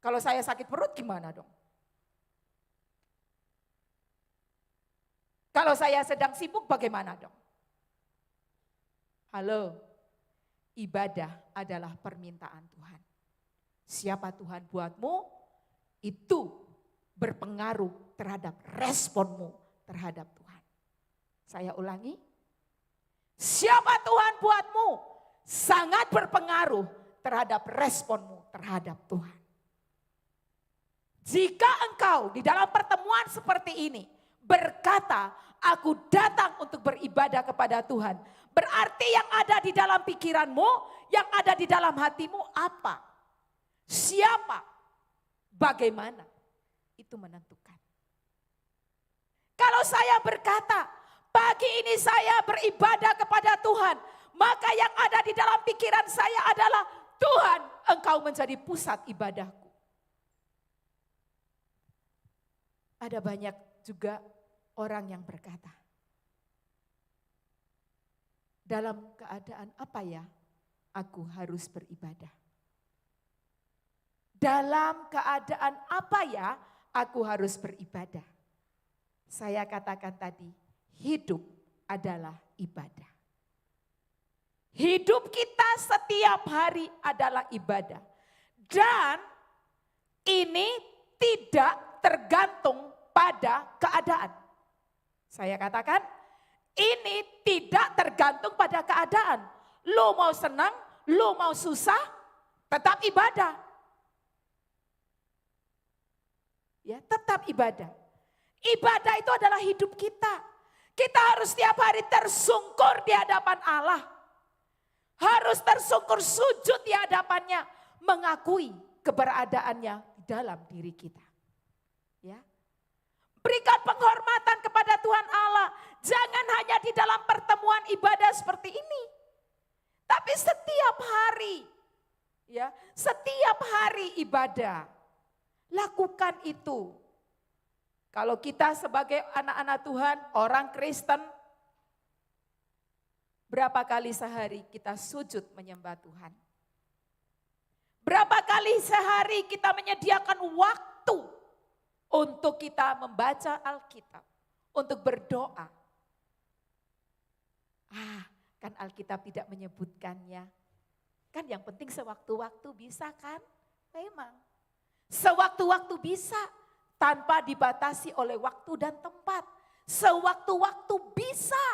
Kalau saya sakit perut gimana dong? Kalau saya sedang sibuk bagaimana dong? Halo, ibadah adalah permintaan Tuhan. Siapa Tuhan buatmu, itu berpengaruh terhadap responmu terhadap Tuhan. Saya ulangi, siapa Tuhan buatmu, sangat berpengaruh terhadap responmu terhadap Tuhan. Jika engkau di dalam pertemuan seperti ini berkata, aku datang untuk beribadah kepada Tuhan. Berarti yang ada di dalam pikiranmu, yang ada di dalam hatimu apa? Siapa? Bagaimana? Itu menentukan. Kalau saya berkata, pagi ini saya beribadah kepada Tuhan, maka yang ada di dalam pikiran saya adalah, Tuhan, Engkau menjadi pusat ibadahku. Ada banyak juga orang yang berkata, dalam keadaan apa ya aku harus beribadah? Dalam keadaan apa ya aku harus beribadah? Saya katakan tadi, hidup adalah ibadah. Hidup kita setiap hari adalah ibadah. Dan ini tidak tergantung pada keadaan. Saya katakan, ini tidak tergantung pada keadaan. Lu mau senang, lu mau susah, tetap ibadah. Ya, tetap ibadah. Ibadah itu adalah hidup kita. Kita harus setiap hari tersungkur di hadapan Allah. Harus tersungkur sujud di hadapannya, mengakui keberadaannya di dalam diri kita. Ya. Berikan penghormatan kepada Tuhan Allah. Jangan hanya di dalam pertemuan ibadah seperti ini. Tapi setiap hari. Ya, setiap hari ibadah. Lakukan itu. Kalau kita sebagai anak-anak Tuhan, orang Kristen, berapa kali sehari kita sujud menyembah Tuhan? Berapa kali sehari kita menyediakan waktu untuk kita membaca Alkitab, untuk berdoa? Kan Alkitab tidak menyebutkannya. Kan yang penting sewaktu-waktu bisa kan? Memang. Sewaktu-waktu bisa, tanpa dibatasi oleh waktu dan tempat. Sewaktu-waktu bisa.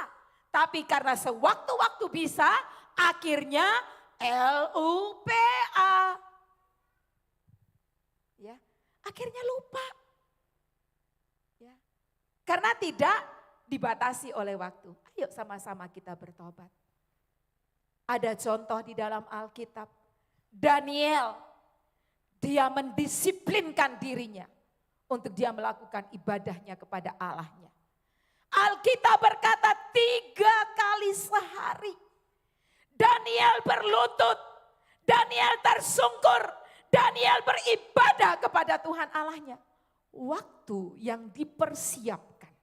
Tapi karena sewaktu-waktu bisa, akhirnya LUPA. Ya, akhirnya lupa. Ya. Karena tidak dibatasi oleh waktu. Ayo sama-sama kita bertobat. Ada contoh di dalam Alkitab. Daniel, dia mendisiplinkan dirinya untuk dia melakukan ibadahnya kepada Allahnya. Alkitab berkata 3 kali sehari Daniel berlutut, Daniel tersungkur, Daniel beribadah kepada Tuhan Allahnya. Waktu yang dipersiapkan.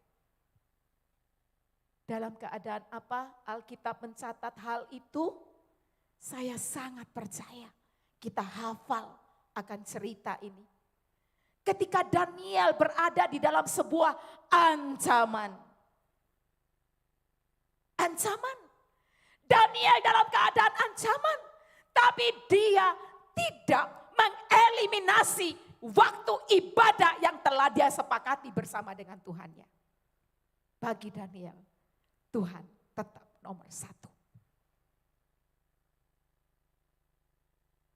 Dalam keadaan apa Alkitab mencatat hal itu? Saya sangat percaya kita hafal akan cerita ini. Ketika Daniel berada di dalam sebuah ancaman. Ancaman. Daniel dalam keadaan ancaman. Tapi dia tidak mengeliminasi waktu ibadah yang telah dia sepakati bersama dengan Tuhannya. Bagi Daniel, Tuhan tetap nomor 1.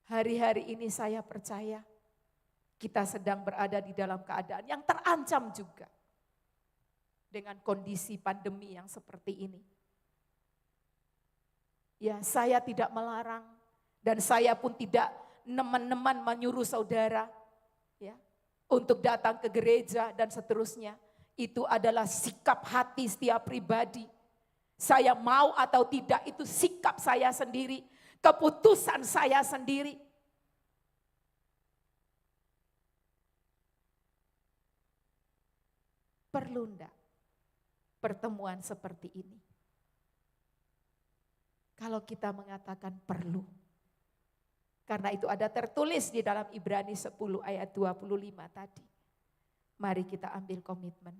Hari-hari ini saya percaya kita sedang berada di dalam keadaan yang terancam juga. Dengan kondisi pandemi yang seperti ini. Ya, saya tidak melarang dan saya pun tidak neman-neman menyuruh saudara ya untuk datang ke gereja dan seterusnya. Itu adalah sikap hati setiap pribadi. Saya mau atau tidak itu sikap saya sendiri, keputusan saya sendiri. Perlu enggak pertemuan seperti ini? Kalau kita mengatakan perlu. Karena itu ada tertulis di dalam Ibrani 10 ayat 25 tadi. Mari kita ambil komitmen.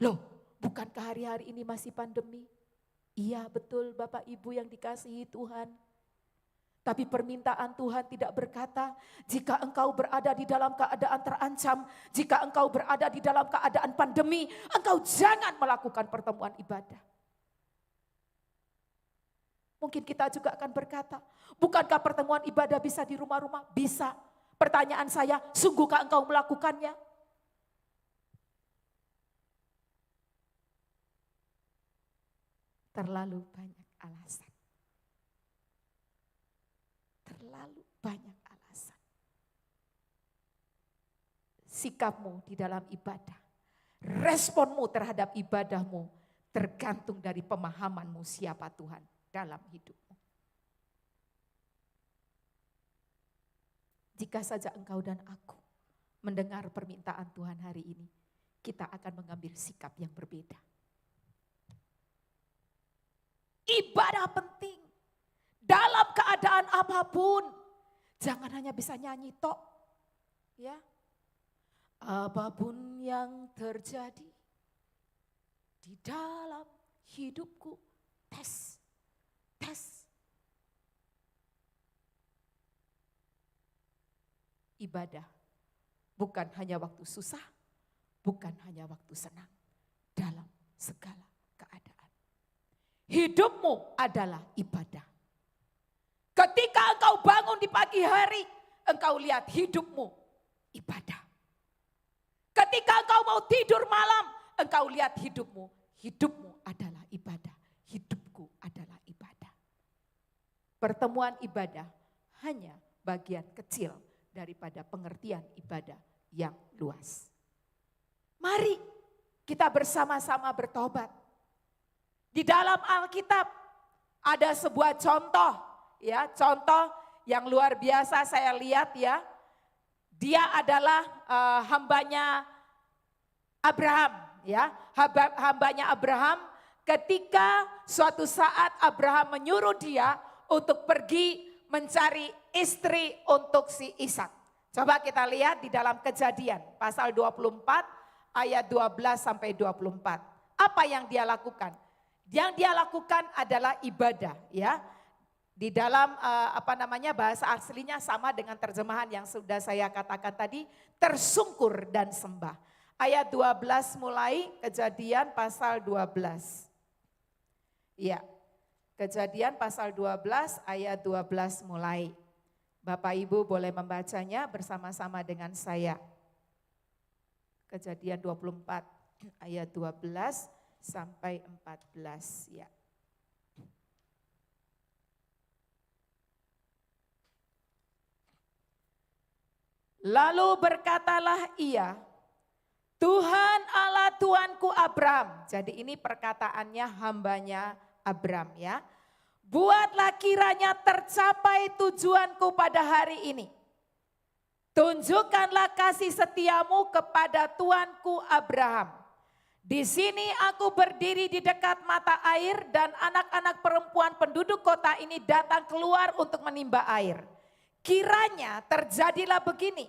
Loh, bukankah hari-hari ini masih pandemi? Iya betul Bapak Ibu yang dikasihi Tuhan. Tapi permintaan Tuhan tidak berkata, jika engkau berada di dalam keadaan terancam, jika engkau berada di dalam keadaan pandemi, engkau jangan melakukan pertemuan ibadah. Mungkin kita juga akan berkata, bukankah pertemuan ibadah bisa di rumah-rumah? Bisa. Pertanyaan saya, sungguhkah engkau melakukannya? Terlalu banyak alasan. Terlalu banyak alasan. Sikapmu di dalam ibadah, responmu terhadap ibadahmu tergantung dari pemahamanmu siapa Tuhan dalam hidupmu. Jika saja engkau dan aku mendengar permintaan Tuhan hari ini, kita akan mengambil sikap yang berbeda. Ibadah penting. Dalam keadaan apapun. Jangan hanya bisa nyanyi tok. Ya. Apapun yang terjadi di dalam hidupku. Tes. ibadah. Bukan hanya waktu susah, bukan hanya waktu senang. Dalam segala keadaan. Hidupmu adalah ibadah. Ketika engkau bangun di pagi hari, engkau lihat hidupmu ibadah. Ketika engkau mau tidur malam, engkau lihat hidupmu adalah ibadah. Hidupku adalah ibadah. Pertemuan ibadah hanya bagian kecil daripada pengertian ibadah yang luas. Mari kita bersama-sama bertobat. Di dalam Alkitab ada sebuah contoh, ya, contoh yang luar biasa saya lihat ya. Dia adalah hambanya Abraham, ya, hambanya Abraham. Ketika suatu saat Abraham menyuruh dia untuk pergi mencari istri untuk si Ishak. Coba kita lihat di dalam Kejadian pasal 24 ayat 12 sampai 24. Apa yang dia lakukan? Yang dia lakukan adalah ibadah, ya. Di dalam bahasa aslinya sama dengan terjemahan yang sudah saya katakan tadi, tersungkur dan sembah. Ayat 12 mulai, Kejadian pasal 12. Ya, Kejadian pasal 12 ayat 12 mulai. Bapak Ibu boleh membacanya bersama-sama dengan saya. Kejadian 24 ayat 12 sampai 14 ya. Lalu berkatalah ia, Tuhan Allah Tuanku Abraham. Jadi ini perkataannya hambanya Abraham ya. Buatlah kiranya tercapai tujuanku pada hari ini. Tunjukkanlah kasih setiamu kepada Tuanku Abraham. Di sini aku berdiri di dekat mata air dan anak-anak perempuan penduduk kota ini datang keluar untuk menimba air. Kiranya terjadilah begini.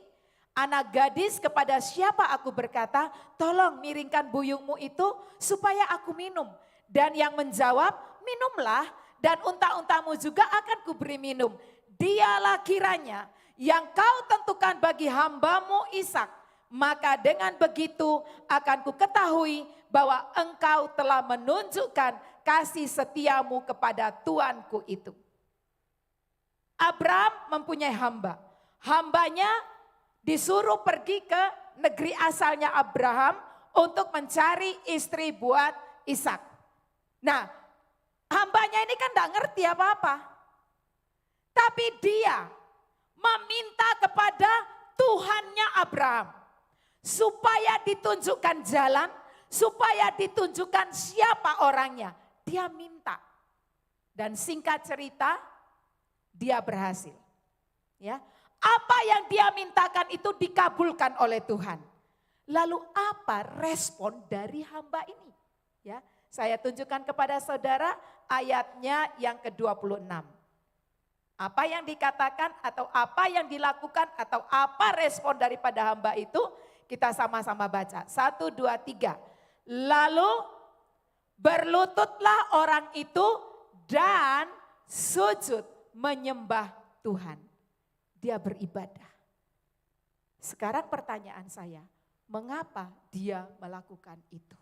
Anak gadis kepada siapa aku berkata, tolong miringkan buyungmu itu supaya aku minum. Dan yang menjawab, minumlah dan unta-untamu juga akan kuberi minum. Dialah kiranya yang kau tentukan bagi hambamu Ishak. Maka dengan begitu akan kuketahui bahwa engkau telah menunjukkan kasih setiamu kepada Tuanku itu. Abraham mempunyai hamba. Hambanya disuruh pergi ke negeri asalnya Abraham untuk mencari istri buat Ishak. Nah, hambanya ini kan gak ngerti apa-apa. Tapi dia meminta kepada Tuhannya Abraham. Supaya ditunjukkan jalan, supaya ditunjukkan siapa orangnya. Dia minta. Dan singkat cerita, dia berhasil. Ya, apa yang dia mintakan itu dikabulkan oleh Tuhan. Lalu apa respon dari hamba ini? Ya, saya tunjukkan kepada saudara ayatnya yang ke-26. Apa yang dikatakan atau apa yang dilakukan atau apa respon daripada hamba itu kita sama-sama baca. 1, 2, 3. Lalu berlututlah orang itu dan sujud menyembah Tuhan. Dia beribadah. Sekarang pertanyaan saya, mengapa dia melakukan itu?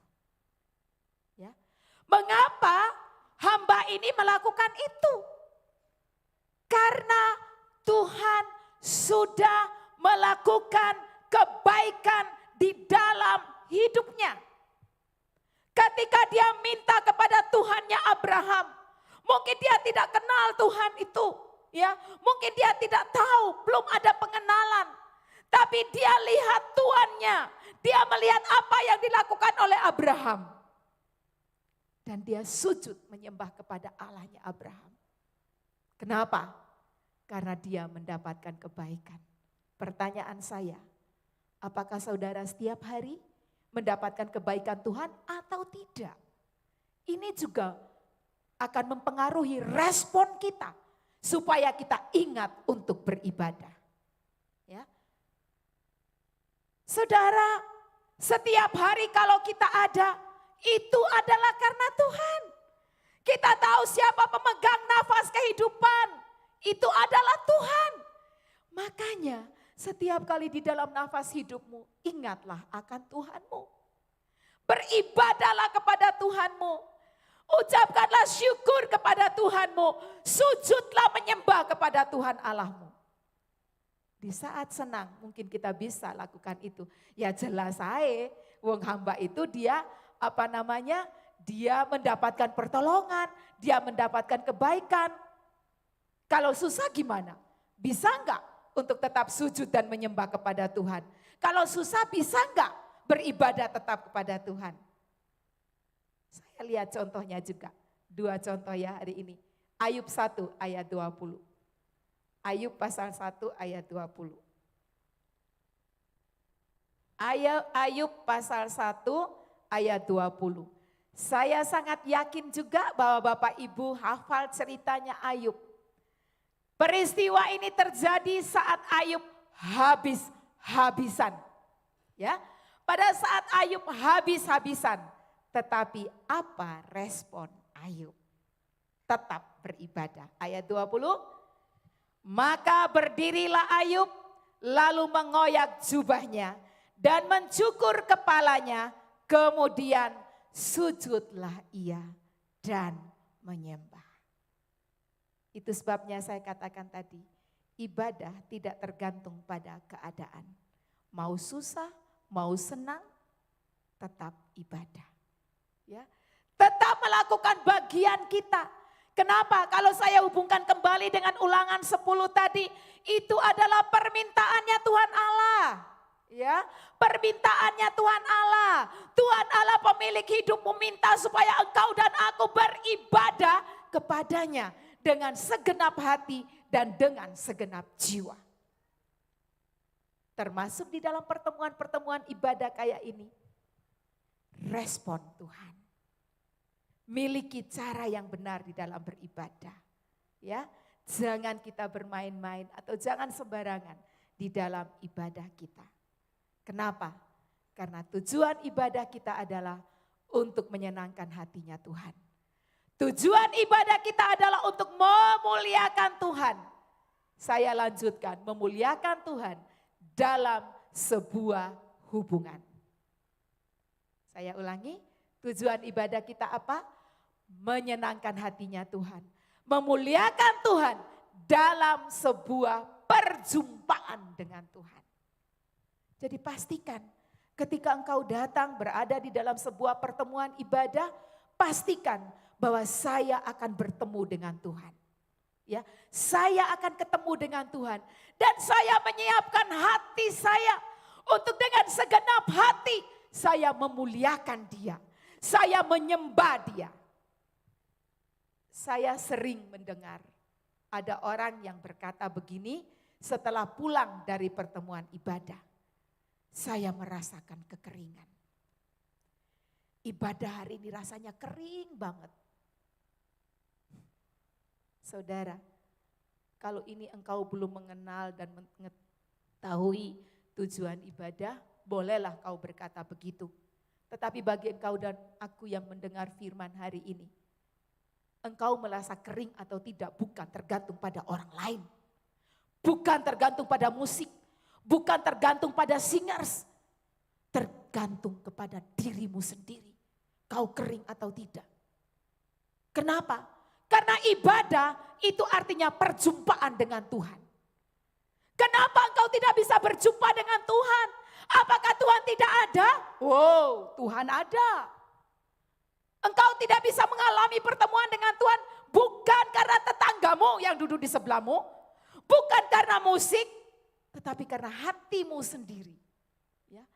Ya. Mengapa hamba ini melakukan itu? Karena Tuhan sudah melakukan kebaikan di dalam hidupnya. Ketika dia minta kepada Tuhannya Abraham, mungkin dia tidak kenal Tuhan itu, ya. Mungkin dia tidak tahu, belum ada pengenalan. Tapi dia lihat Tuhannya, dia melihat apa yang dilakukan oleh Abraham. Dan dia sujud menyembah kepada Allahnya Abraham. Kenapa? Karena dia mendapatkan kebaikan. Pertanyaan saya, apakah saudara setiap hari mendapatkan kebaikan Tuhan atau tidak? Ini juga akan mempengaruhi respon kita supaya kita ingat untuk beribadah. Ya. Saudara, setiap hari kalau kita ada, itu adalah karena Tuhan. Kita tahu siapa pemegang nafas kehidupan, itu adalah Tuhan. Makanya Setiap kali di dalam nafas hidupmu, ingatlah akan Tuhanmu. Beribadahlah kepada Tuhanmu. Ucapkanlah syukur kepada Tuhanmu. Sujudlah menyembah kepada Tuhan Allahmu. Di saat senang mungkin kita bisa lakukan itu. Ya jelas saya, wong hamba itu dia dia mendapatkan pertolongan, dia mendapatkan kebaikan. Kalau susah gimana? Bisa enggak untuk tetap sujud dan menyembah kepada Tuhan? Kalau susah bisa enggak beribadah tetap kepada Tuhan? Saya lihat contohnya juga. 2 contoh ya hari ini. Ayub 1 ayat 20. Ayub pasal 1 ayat 20. Ayub pasal 1 ayat 20. Saya sangat yakin juga bahwa Bapak Ibu hafal ceritanya Ayub. Peristiwa ini terjadi saat Ayub habis-habisan. Ya, pada saat Ayub habis-habisan, tetapi apa respon Ayub? Tetap beribadah. Ayat 20. Maka berdirilah Ayub, lalu mengoyak jubahnya dan mencukur kepalanya, kemudian sujudlah ia dan menyembah. Itu sebabnya saya katakan tadi, ibadah tidak tergantung pada keadaan. Mau susah, mau senang, tetap ibadah. Ya, tetap melakukan bagian kita. Kenapa? Kalau saya hubungkan kembali dengan Ulangan 10 tadi, itu adalah permintaannya Tuhan Allah. Ya, permintaannya Tuhan Allah. Tuhan Allah pemilik hidup meminta supaya engkau dan aku beribadah kepadanya dengan segenap hati dan dengan segenap jiwa. Termasuk di dalam pertemuan-pertemuan ibadah kayak ini. Respon Tuhan. Miliki cara yang benar di dalam beribadah. Ya, jangan kita bermain-main atau jangan sembarangan di dalam ibadah kita. Kenapa? Karena tujuan ibadah kita adalah untuk menyenangkan hatinya Tuhan. Tujuan ibadah kita adalah untuk memuliakan Tuhan. Saya lanjutkan, memuliakan Tuhan dalam sebuah hubungan. Saya ulangi, tujuan ibadah kita apa? Menyenangkan hatinya Tuhan. Memuliakan Tuhan dalam sebuah perjumpaan dengan Tuhan. Jadi pastikan ketika engkau datang berada di dalam sebuah pertemuan ibadah, pastikan bahwa saya akan bertemu dengan Tuhan. Ya, saya akan ketemu dengan Tuhan dan saya menyiapkan hati saya untuk dengan segenap hati saya memuliakan Dia. Saya menyembah Dia. Saya sering mendengar ada orang yang berkata begini setelah pulang dari pertemuan ibadah. Saya merasakan kekeringan. Ibadah hari ini rasanya kering banget. Saudara, kalau ini engkau belum mengenal dan mengetahui tujuan ibadah, bolehlah kau berkata begitu. Tetapi bagi engkau dan aku yang mendengar firman hari ini, engkau merasa kering atau tidak bukan tergantung pada orang lain. Bukan tergantung pada musik, bukan tergantung pada singers. Tergantung kepada dirimu sendiri. Kau kering atau tidak. Kenapa? Karena ibadah itu artinya perjumpaan dengan Tuhan. Kenapa engkau tidak bisa berjumpa dengan Tuhan? Apakah Tuhan tidak ada? Wow, Tuhan ada. Engkau tidak bisa mengalami pertemuan dengan Tuhan bukan karena tetanggamu yang duduk di sebelahmu, bukan karena musik, tetapi karena hatimu sendiri. Ya,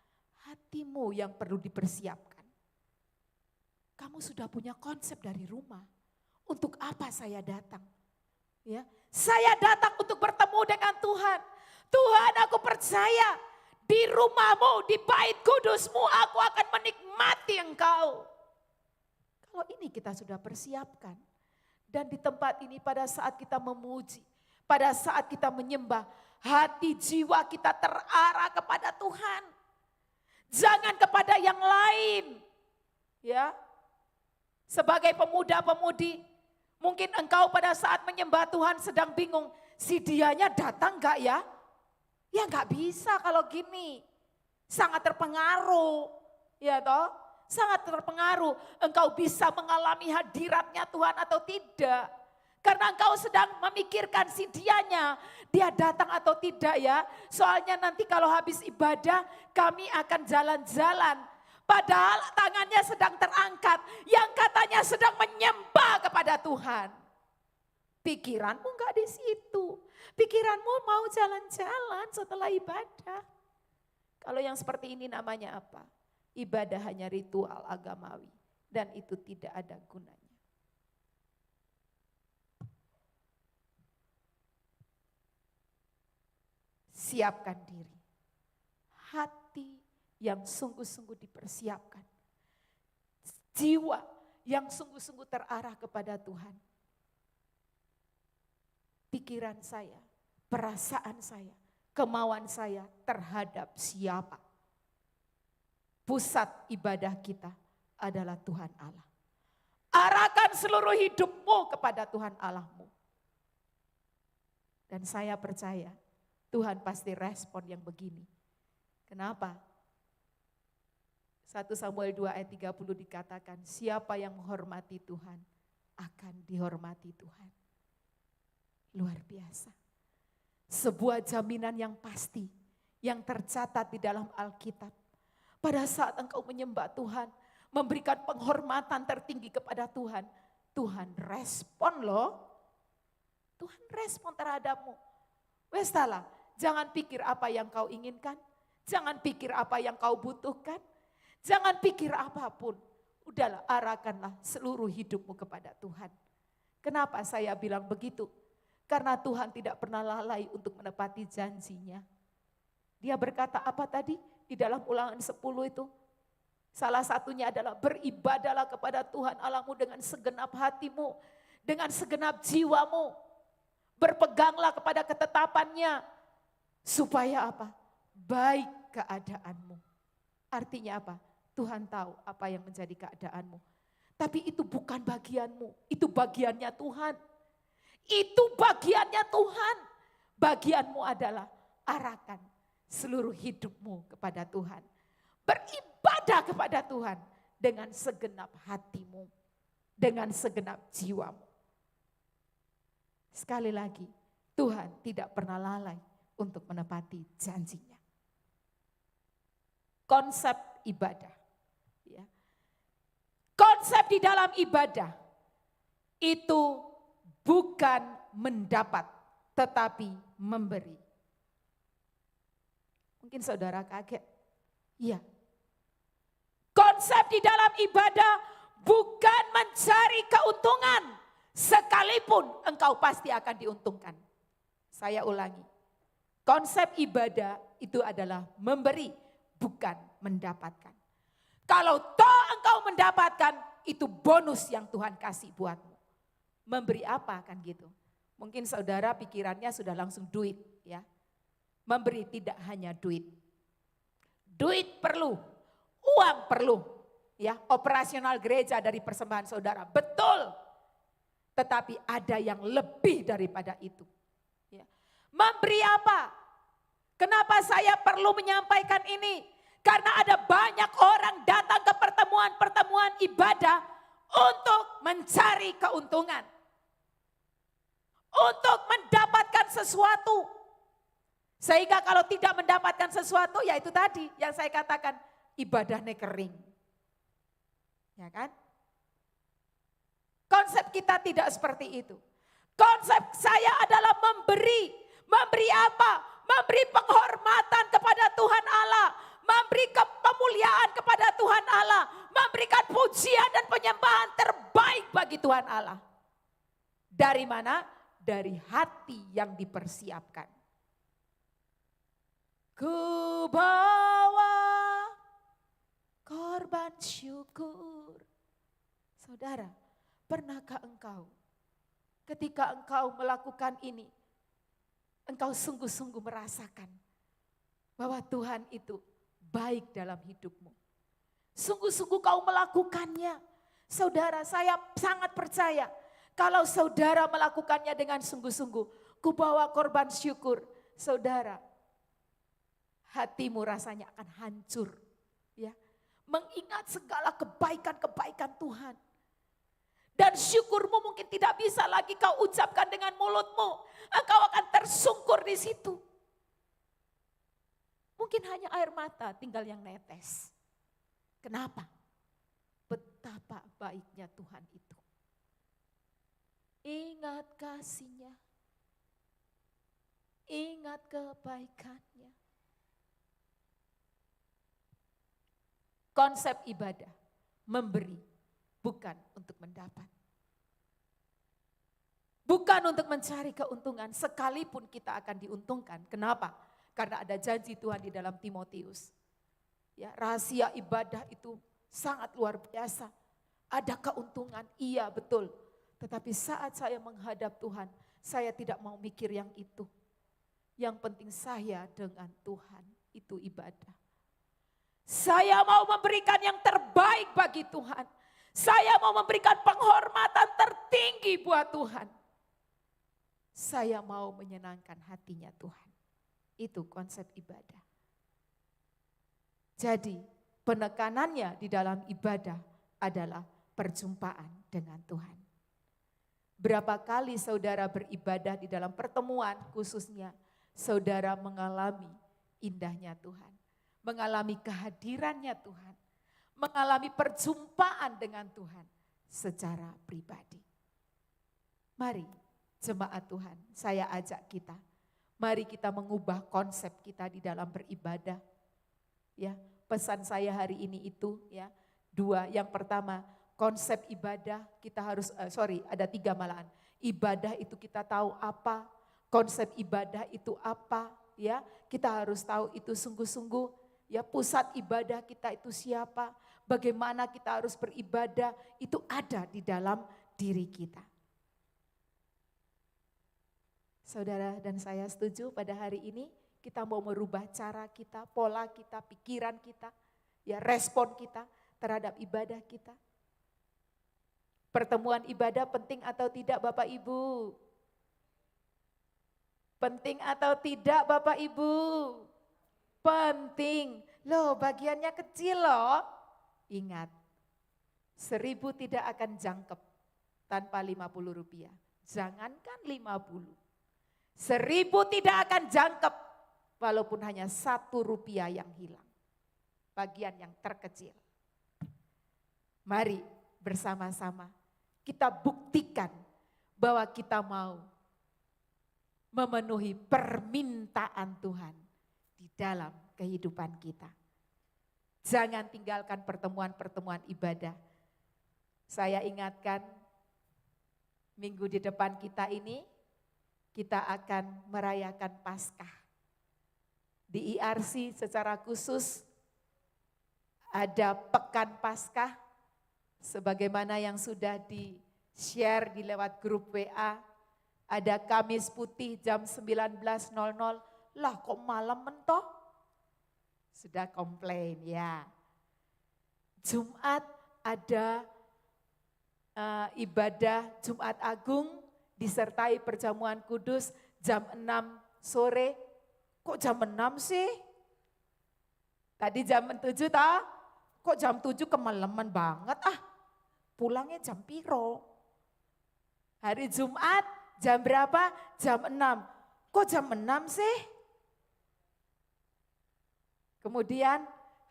hatimu yang perlu dipersiapkan. Kamu sudah punya konsep dari rumah. Untuk apa saya datang? Ya, saya datang untuk bertemu dengan Tuhan. Tuhan, aku percaya di rumahmu, di bait kudusmu, aku akan menikmati engkau. Kalau ini kita sudah persiapkan. Dan di tempat ini pada saat kita memuji, pada saat kita menyembah, hati jiwa kita terarah kepada Tuhan. Jangan kepada yang lain. Ya. Sebagai pemuda-pemudi, mungkin engkau pada saat menyembah Tuhan sedang bingung, si dianya datang gak ya? Ya nggak bisa kalau gini. Sangat terpengaruh. Ya toh? Sangat terpengaruh. Engkau bisa mengalami hadiratnya Tuhan atau tidak. Karena engkau sedang memikirkan si dianya. Dia datang atau tidak ya. Soalnya nanti kalau habis ibadah kami akan jalan-jalan. Padahal tangannya sedang terangkat. Yang katanya sedang menyembah kepada Tuhan. Pikiranmu enggak di situ. Pikiranmu mau jalan-jalan setelah ibadah. Kalau yang seperti ini namanya apa? Ibadah hanya ritual agamawi. Dan itu tidak ada gunanya. Siapkan diri. Hati yang sungguh-sungguh dipersiapkan. Jiwa yang sungguh-sungguh terarah kepada Tuhan. Pikiran saya, perasaan saya, kemauan saya terhadap siapa. Pusat ibadah kita adalah Tuhan Allah. Arahkan seluruh hidupmu kepada Tuhan Allahmu. Dan saya percaya Tuhan pasti respon yang begini. Kenapa? 1 Samuel 2 ayat 30 dikatakan, siapa yang menghormati Tuhan akan dihormati Tuhan. Luar biasa. Sebuah jaminan yang pasti, yang tercatat di dalam Alkitab. Pada saat engkau menyembah Tuhan, memberikan penghormatan tertinggi kepada Tuhan, Tuhan respon loh. Tuhan respon terhadapmu. Wes salah. Jangan pikir apa yang kau inginkan. Jangan pikir apa yang kau butuhkan. Jangan pikir apapun. Udahlah, arahkanlah seluruh hidupmu kepada Tuhan. Kenapa saya bilang begitu? Karena Tuhan tidak pernah lalai untuk menepati janjinya. Dia berkata apa tadi? Di dalam Ulangan 10 itu. Salah satunya adalah beribadahlah kepada Tuhan Allahmu dengan segenap hatimu. Dengan segenap jiwamu. Berpeganglah kepada ketetapannya. Supaya apa? Baik keadaanmu. Artinya apa? Tuhan tahu apa yang menjadi keadaanmu. Tapi itu bukan bagianmu, itu bagiannya Tuhan. Itu bagiannya Tuhan. Bagianmu adalah arahkan seluruh hidupmu kepada Tuhan. Beribadah kepada Tuhan dengan segenap hatimu, dengan segenap jiwamu. Sekali lagi, Tuhan tidak pernah lalai untuk menepati janjinya. Konsep ibadah. Ya. Konsep di dalam ibadah itu bukan mendapat tetapi memberi. Mungkin saudara kaget. Iya. Konsep di dalam ibadah bukan mencari keuntungan. Sekalipun engkau pasti akan diuntungkan. Saya ulangi. Konsep ibadah itu adalah memberi, bukan mendapatkan. Kalau toh engkau mendapatkan, itu bonus yang Tuhan kasih buatmu. Memberi apa kan gitu. Mungkin saudara pikirannya sudah langsung duit ya. Memberi tidak hanya duit. Duit perlu, uang perlu. Ya, operasional gereja dari persembahan saudara, betul. Tetapi ada yang lebih daripada itu. Memberi apa? Kenapa saya perlu menyampaikan ini? Karena ada banyak orang datang ke pertemuan-pertemuan ibadah untuk mencari keuntungan. Untuk mendapatkan sesuatu. Sehingga kalau tidak mendapatkan sesuatu, ya itu tadi yang saya katakan, ibadahnya kering. Ya kan? Konsep kita tidak seperti itu. Konsep saya adalah memberi. Memberi apa? Memberi penghormatan kepada Tuhan Allah. Memberi kemuliaan kepada Tuhan Allah. Memberikan pujian dan penyembahan terbaik bagi Tuhan Allah. Dari mana? Dari hati yang dipersiapkan. Ku bawa korban syukur. Saudara, pernahkah engkau ketika engkau melakukan ini, engkau sungguh-sungguh merasakan bahwa Tuhan itu baik dalam hidupmu. Sungguh-sungguh kau melakukannya. Saudara, saya sangat percaya kalau saudara melakukannya dengan sungguh-sungguh, ku bawa korban syukur. Saudara, hatimu rasanya akan hancur. Ya, mengingat segala kebaikan-kebaikan Tuhan. Dan syukurmu mungkin tidak bisa lagi kau ucapkan dengan mulutmu. Engkau akan tersungkur di situ. Mungkin hanya air mata tinggal yang netes. Kenapa? Betapa baiknya Tuhan itu. Ingat kasih-Nya. Ingat kebaikannya. Konsep ibadah, memberi, bukan untuk mendapat. Bukan untuk mencari keuntungan, sekalipun kita akan diuntungkan. Kenapa? Karena ada janji Tuhan di dalam Timotius. Ya, rahasia ibadah itu sangat luar biasa. Ada keuntungan, iya betul. Tetapi saat saya menghadap Tuhan, saya tidak mau mikir yang itu. Yang penting saya dengan Tuhan, itu ibadah. Saya mau memberikan yang terbaik bagi Tuhan. Saya mau memberikan penghormatan tertinggi buat Tuhan. Saya mau menyenangkan hatinya Tuhan. Itu konsep ibadah. Jadi penekanannya di dalam ibadah adalah perjumpaan dengan Tuhan. Berapa kali saudara beribadah di dalam pertemuan khususnya, saudara mengalami indahnya Tuhan. Mengalami kehadirannya Tuhan. Mengalami perjumpaan dengan Tuhan secara pribadi. Mari jemaat Tuhan, saya ajak kita. Mari kita mengubah konsep kita di dalam beribadah. Ya, pesan saya hari ini itu ya, 2. Yang pertama, konsep ibadah kita harus, ada 3 malahan. Ibadah itu kita tahu apa, konsep ibadah itu apa, ya. Kita harus tahu itu sungguh-sungguh, ya, pusat ibadah kita itu siapa, bagaimana kita harus beribadah, itu ada di dalam diri kita. Saudara dan saya setuju pada hari ini kita mau merubah cara kita, pola kita, pikiran kita, ya, respon kita terhadap ibadah kita. Pertemuan ibadah penting atau tidak Bapak Ibu? Penting atau tidak Bapak Ibu? Penting. Loh, bagiannya kecil loh. Ingat, 1.000 tidak akan jangkep tanpa 50 rupiah. Jangankan 50. 1.000 tidak akan jangkep walaupun hanya 1 rupiah yang hilang. Bagian yang terkecil. Mari bersama-sama kita buktikan bahwa kita mau memenuhi permintaan Tuhan di dalam kehidupan kita. Jangan tinggalkan pertemuan-pertemuan ibadah. Saya ingatkan minggu di depan kita ini kita akan merayakan Paskah. Di IRC secara khusus ada Pekan Paskah sebagaimana yang sudah di-share di lewat grup WA. Ada Kamis Putih jam 19.00. Lah kok malam mentoh? Sudah komplain ya. Jumat ada ibadah Jumat Agung disertai perjamuan kudus jam 6 sore. Kok jam 6 sih? Tadi jam 7 toh? Kok jam 7 kemalaman banget ah? Pulangnya jam piro? Hari Jumat jam berapa? Jam 6. Kok jam 6 sih? Kemudian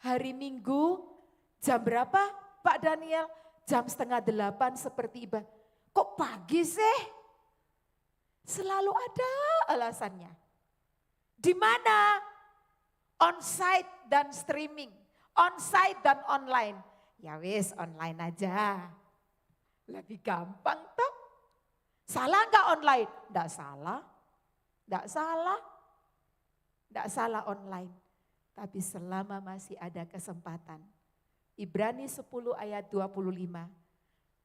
hari Minggu jam berapa Pak Daniel? Jam 7:30 seperti ibadah. Kok pagi sih? Selalu ada alasannya. Di mana? On-site dan streaming. On-site dan online. Ya wis online aja. Lebih gampang toh. Salah enggak online? Enggak salah. Enggak salah. Enggak salah online. Tapi selama masih ada kesempatan. Ibrani 10 ayat 25.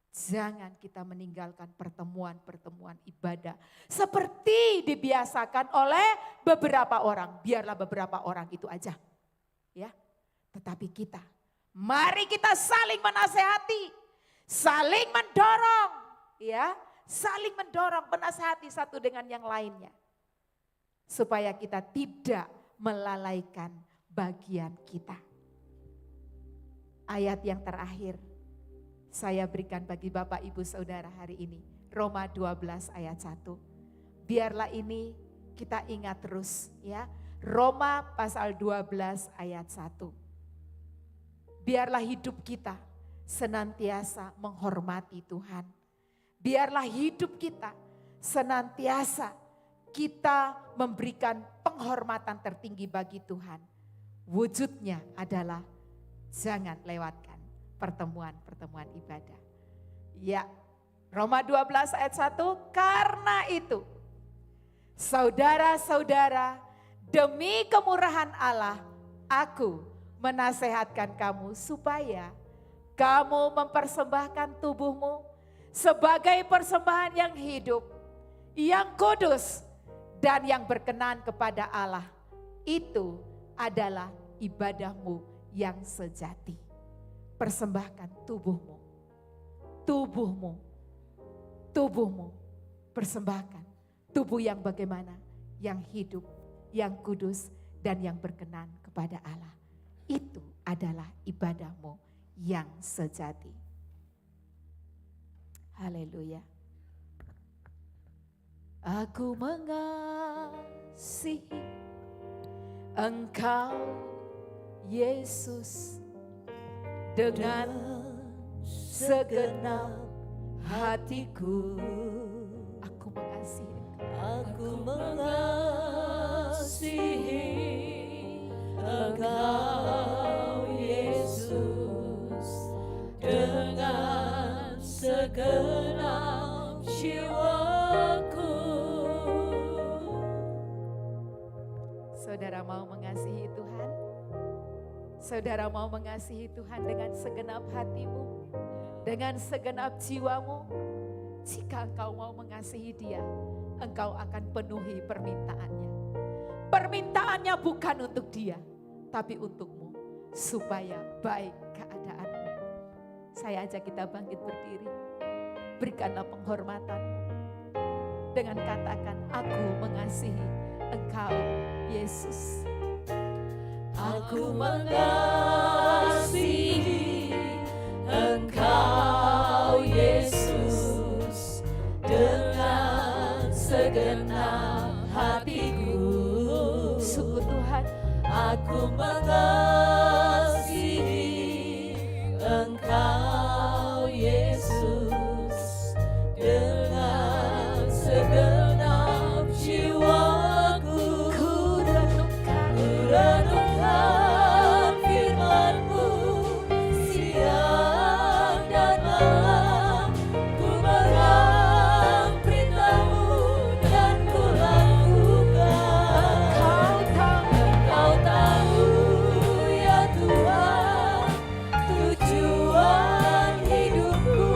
Jangan kita meninggalkan pertemuan-pertemuan ibadah. Seperti dibiasakan oleh beberapa orang. Biarlah beberapa orang itu aja. Ya. Tetapi kita, mari kita saling menasehati. Saling mendorong. Ya. Saling mendorong, menasehati satu dengan yang lainnya. Supaya kita tidak melalaikan bagian kita. Ayat yang terakhir saya berikan bagi Bapak Ibu Saudara hari ini. Roma 12 ayat 1. Biarlah ini kita ingat terus ya. Roma pasal 12 ayat 1. Biarlah hidup kita senantiasa menghormati Tuhan. Biarlah hidup kita senantiasa kita memberikan penghormatan tertinggi bagi Tuhan. Wujudnya adalah jangan lewatkan pertemuan-pertemuan ibadah. Ya, Roma 12 ayat 1, karena itu saudara-saudara, demi kemurahan Allah, aku menasehatkan kamu supaya kamu mempersembahkan tubuhmu sebagai persembahan yang hidup, yang kudus, dan yang berkenan kepada Allah. Itu adalah ibadahmu yang sejati. Persembahkan tubuhmu, tubuhmu, tubuhmu, persembahkan. Tubuh yang bagaimana? Yang hidup, yang kudus, dan yang berkenan kepada Allah. Itu adalah ibadahmu yang sejati. Haleluya. Aku mengasihi Engkau, Yesus, dengan segenap hatiku. Aku mengasihi Engkau. Aku mengasihi Engkau, Yesus, dengan segenap jiwaku. Saudara mau mengasihi Tuhan? Saudara mau mengasihi Tuhan dengan segenap hatimu, dengan segenap jiwamu? Jika engkau mau mengasihi Dia, engkau akan penuhi permintaannya. Permintaannya bukan untuk Dia, tapi untukmu, supaya baik keadaanmu. Saya ajak kita bangkit berdiri. Berikanlah penghormatan dengan katakan, aku mengasihi Engkau, Yesus. Aku mengasihi Engkau, Yesus, dengan segenap hatiku. Sungguh Tuhan, aku mengasihi Engkau, Yesus, dengan segenap jiwaku. Ku renungkan firman-Mu siang dan malam. Ku pegang perintah-Mu dan ku lakukan. Engkau tahu ya Tuhan, tujuan hidupku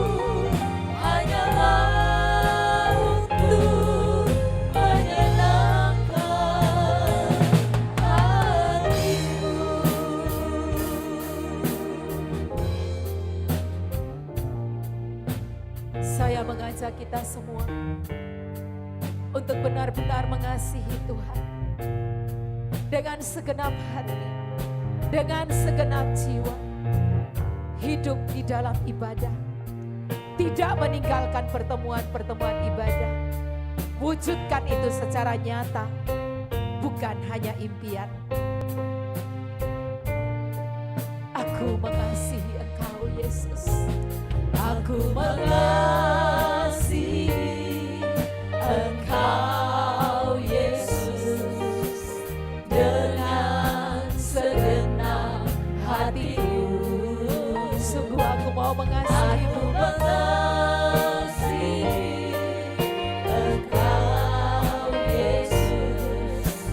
hanyalah untuk menyenangkan hatimu. Saya mengajak kita semua untuk benar-benar mengasihi Tuhan dengan segenap hati, dengan segenap jiwa. Hidup di dalam ibadah, tidak meninggalkan pertemuan-pertemuan ibadah. Wujudkan itu secara nyata, bukan hanya impian. Aku mengasihi Engkau, Yesus. Aku mengasihi Engkau, Yesus, dengan segenap hatiku. Sungguh aku mau mengasihi-Mu. Aku mengasihi Engkau, Yesus,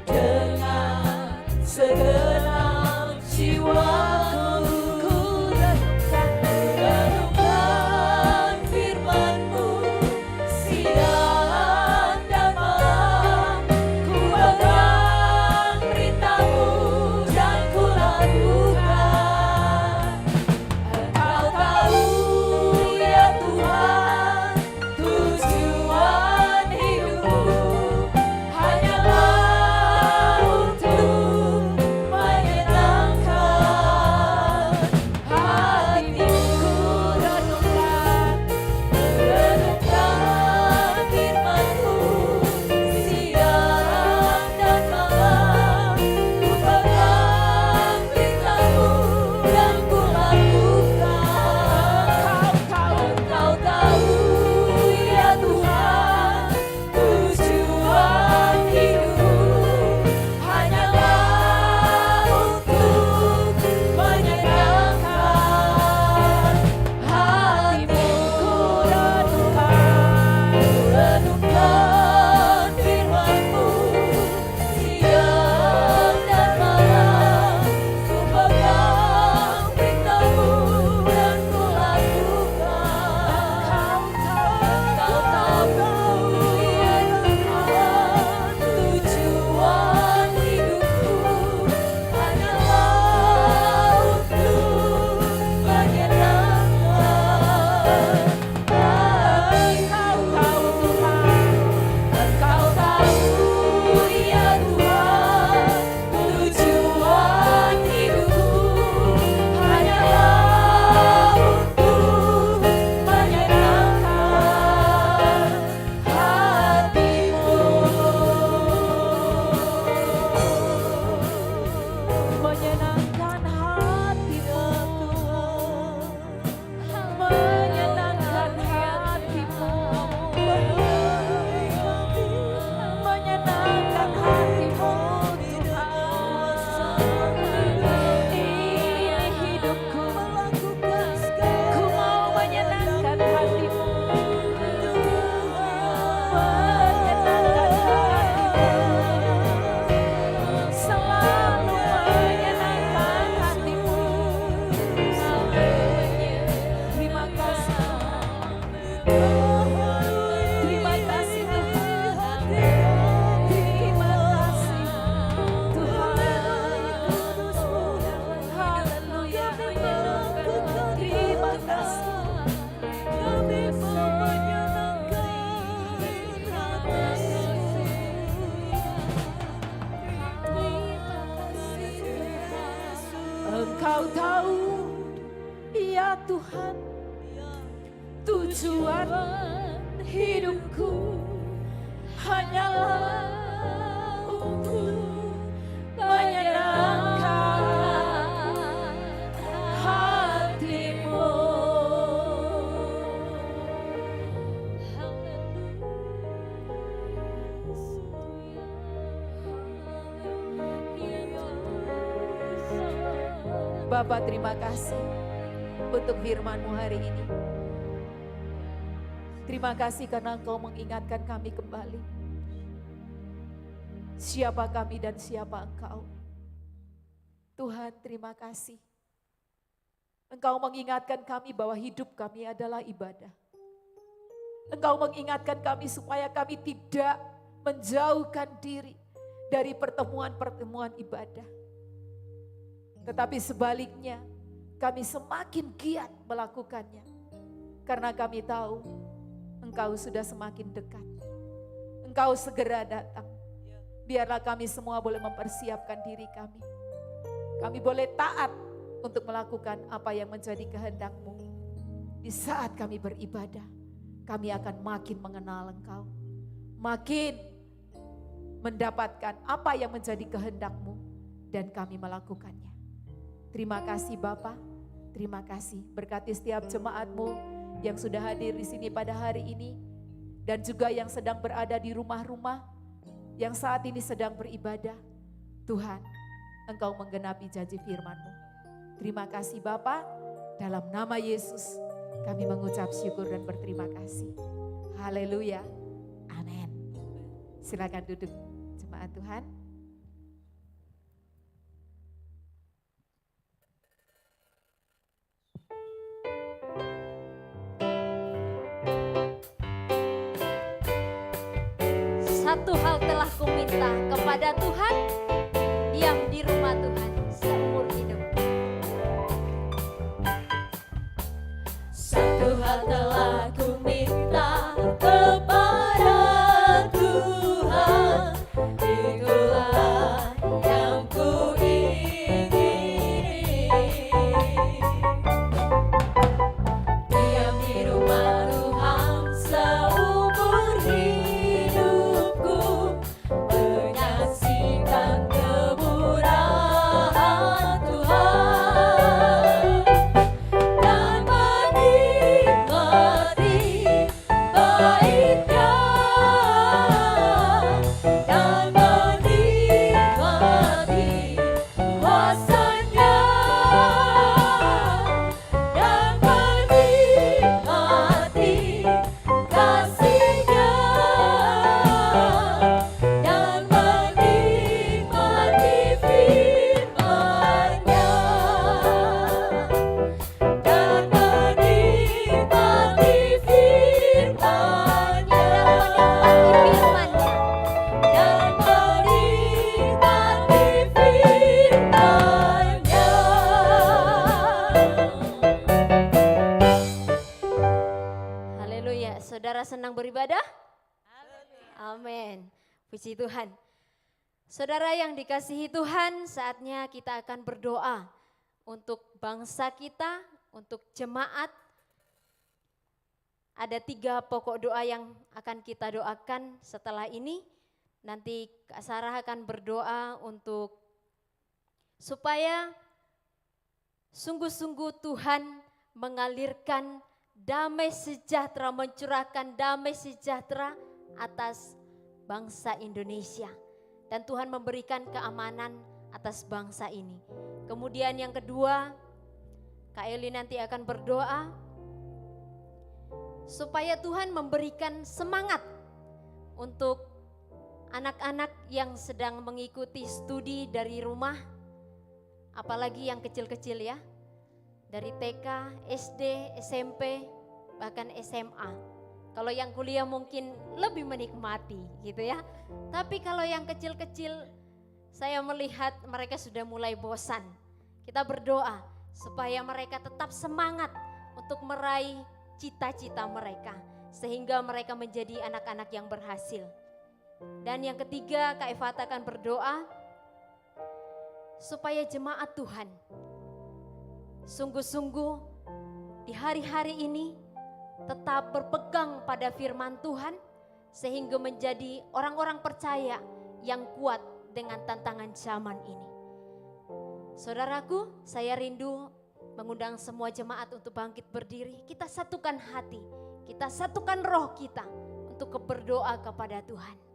dengan segenap jiwaku. Renungkan firman-Mu siang dan malam. Ku pegang perintah-Mu dan ku lakukan. Engkau tahu ya Tuhan, tujuan hidupku hanyalah untuk Engkau tahu, ya Tuhan, tujuan hidupku hanyalah untuk menyenangkan hatimu. Bapa, terima kasih untuk firman-Mu hari ini. Terima kasih karena Engkau mengingatkan kami kembali. Siapa kami dan siapa Engkau. Tuhan, terima kasih. Engkau mengingatkan kami bahwa hidup kami adalah ibadah. Engkau mengingatkan kami supaya kami tidak menjauhkan diri dari pertemuan-pertemuan ibadah. Tetapi sebaliknya, kami semakin giat melakukannya. Karena kami tahu Engkau sudah semakin dekat. Engkau segera datang. Biarlah kami semua boleh mempersiapkan diri kami. Kami boleh taat untuk melakukan apa yang menjadi kehendak-Mu. Di saat kami beribadah, kami akan makin mengenal Engkau. Makin mendapatkan apa yang menjadi kehendak-Mu dan kami melakukannya. Terima kasih Bapa, terima kasih. Berkati setiap jemaat-Mu yang sudah hadir di sini pada hari ini. Dan juga yang sedang berada di rumah-rumah, yang saat ini sedang beribadah. Tuhan, Engkau menggenapi janji firman-Mu. Terima kasih Bapa, dalam nama Yesus kami mengucap syukur dan berterima kasih. Haleluya, amin. Silakan duduk jemaat Tuhan. Satu hal telah kuminta kepada Tuhan, diam di rumah Tuhan seumur hidup. Satu hal telah kuminta kepada Tuhan, itulah yang kuingini. Diam di rumah Tuhan seumur hidupku, menyaksikan kemurahan Tuhan dan menikmati baiknya, dan menikmati kuasanya, dan menikmati kasih-Nya, dan menikmati firman-Nya, dan menikmati firman-Nya, dan menikmati firman-Nya. Haleluya, saudara senang beribadah? Amin. Puji Tuhan. Saudara yang dikasihi Tuhan, saatnya kita akan berdoa untuk bangsa kita, untuk jemaat. Ada 3 pokok doa yang akan kita doakan setelah ini. Nanti Kak Sarah akan berdoa untuk supaya sungguh-sungguh Tuhan mengalirkan damai sejahtera, mencurahkan damai sejahtera atas bangsa Indonesia. Dan Tuhan memberikan keamanan atas bangsa ini. Kemudian yang kedua, Kak Eli nanti akan berdoa supaya Tuhan memberikan semangat untuk anak-anak yang sedang mengikuti studi dari rumah, apalagi yang kecil-kecil ya, dari TK, SD, SMP, bahkan SMA. Kalau yang kuliah mungkin lebih menikmati gitu ya. Tapi kalau yang kecil-kecil, saya melihat mereka sudah mulai bosan. Kita berdoa supaya mereka tetap semangat untuk meraih cita-cita mereka, sehingga mereka menjadi anak-anak yang berhasil. Dan yang ketiga, Kak Evata akan berdoa supaya jemaat Tuhan Sungguh-sungguh di hari-hari ini tetap berpegang pada firman Tuhan sehingga menjadi orang-orang percaya yang kuat dengan tantangan zaman ini. Saudaraku, saya rindu mengundang semua jemaat untuk bangkit berdiri. Kita satukan hati, kita satukan roh kita untuk berdoa kepada Tuhan.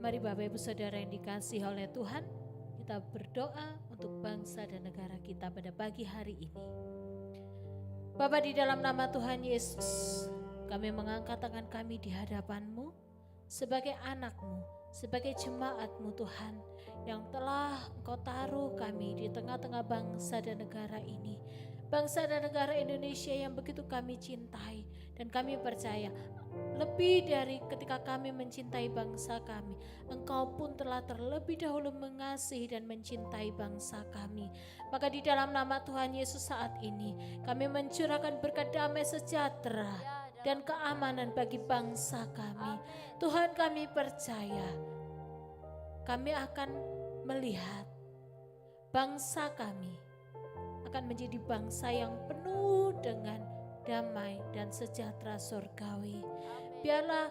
Mari Bapak Ibu Saudara yang dikasihi oleh Tuhan, kita berdoa untuk bangsa dan negara kita pada pagi hari ini. Bapa, di dalam nama Tuhan Yesus, kami mengangkat tangan kami di hadapan-Mu sebagai anak-Mu, sebagai jemaat-Mu Tuhan, yang telah Engkau taruh kami di tengah-tengah bangsa dan negara ini. Bangsa dan negara Indonesia yang begitu kami cintai, dan kami percaya lebih dari ketika kami mencintai bangsa kami, Engkau pun telah terlebih dahulu mengasihi dan mencintai bangsa kami. Maka di dalam nama Tuhan Yesus saat ini kami mencurahkan berkat damai sejahtera dan keamanan bagi bangsa kami. Tuhan, kami percaya kami akan melihat bangsa kami akan menjadi bangsa yang penuh dengan damai dan sejahtera surgawi. Biarlah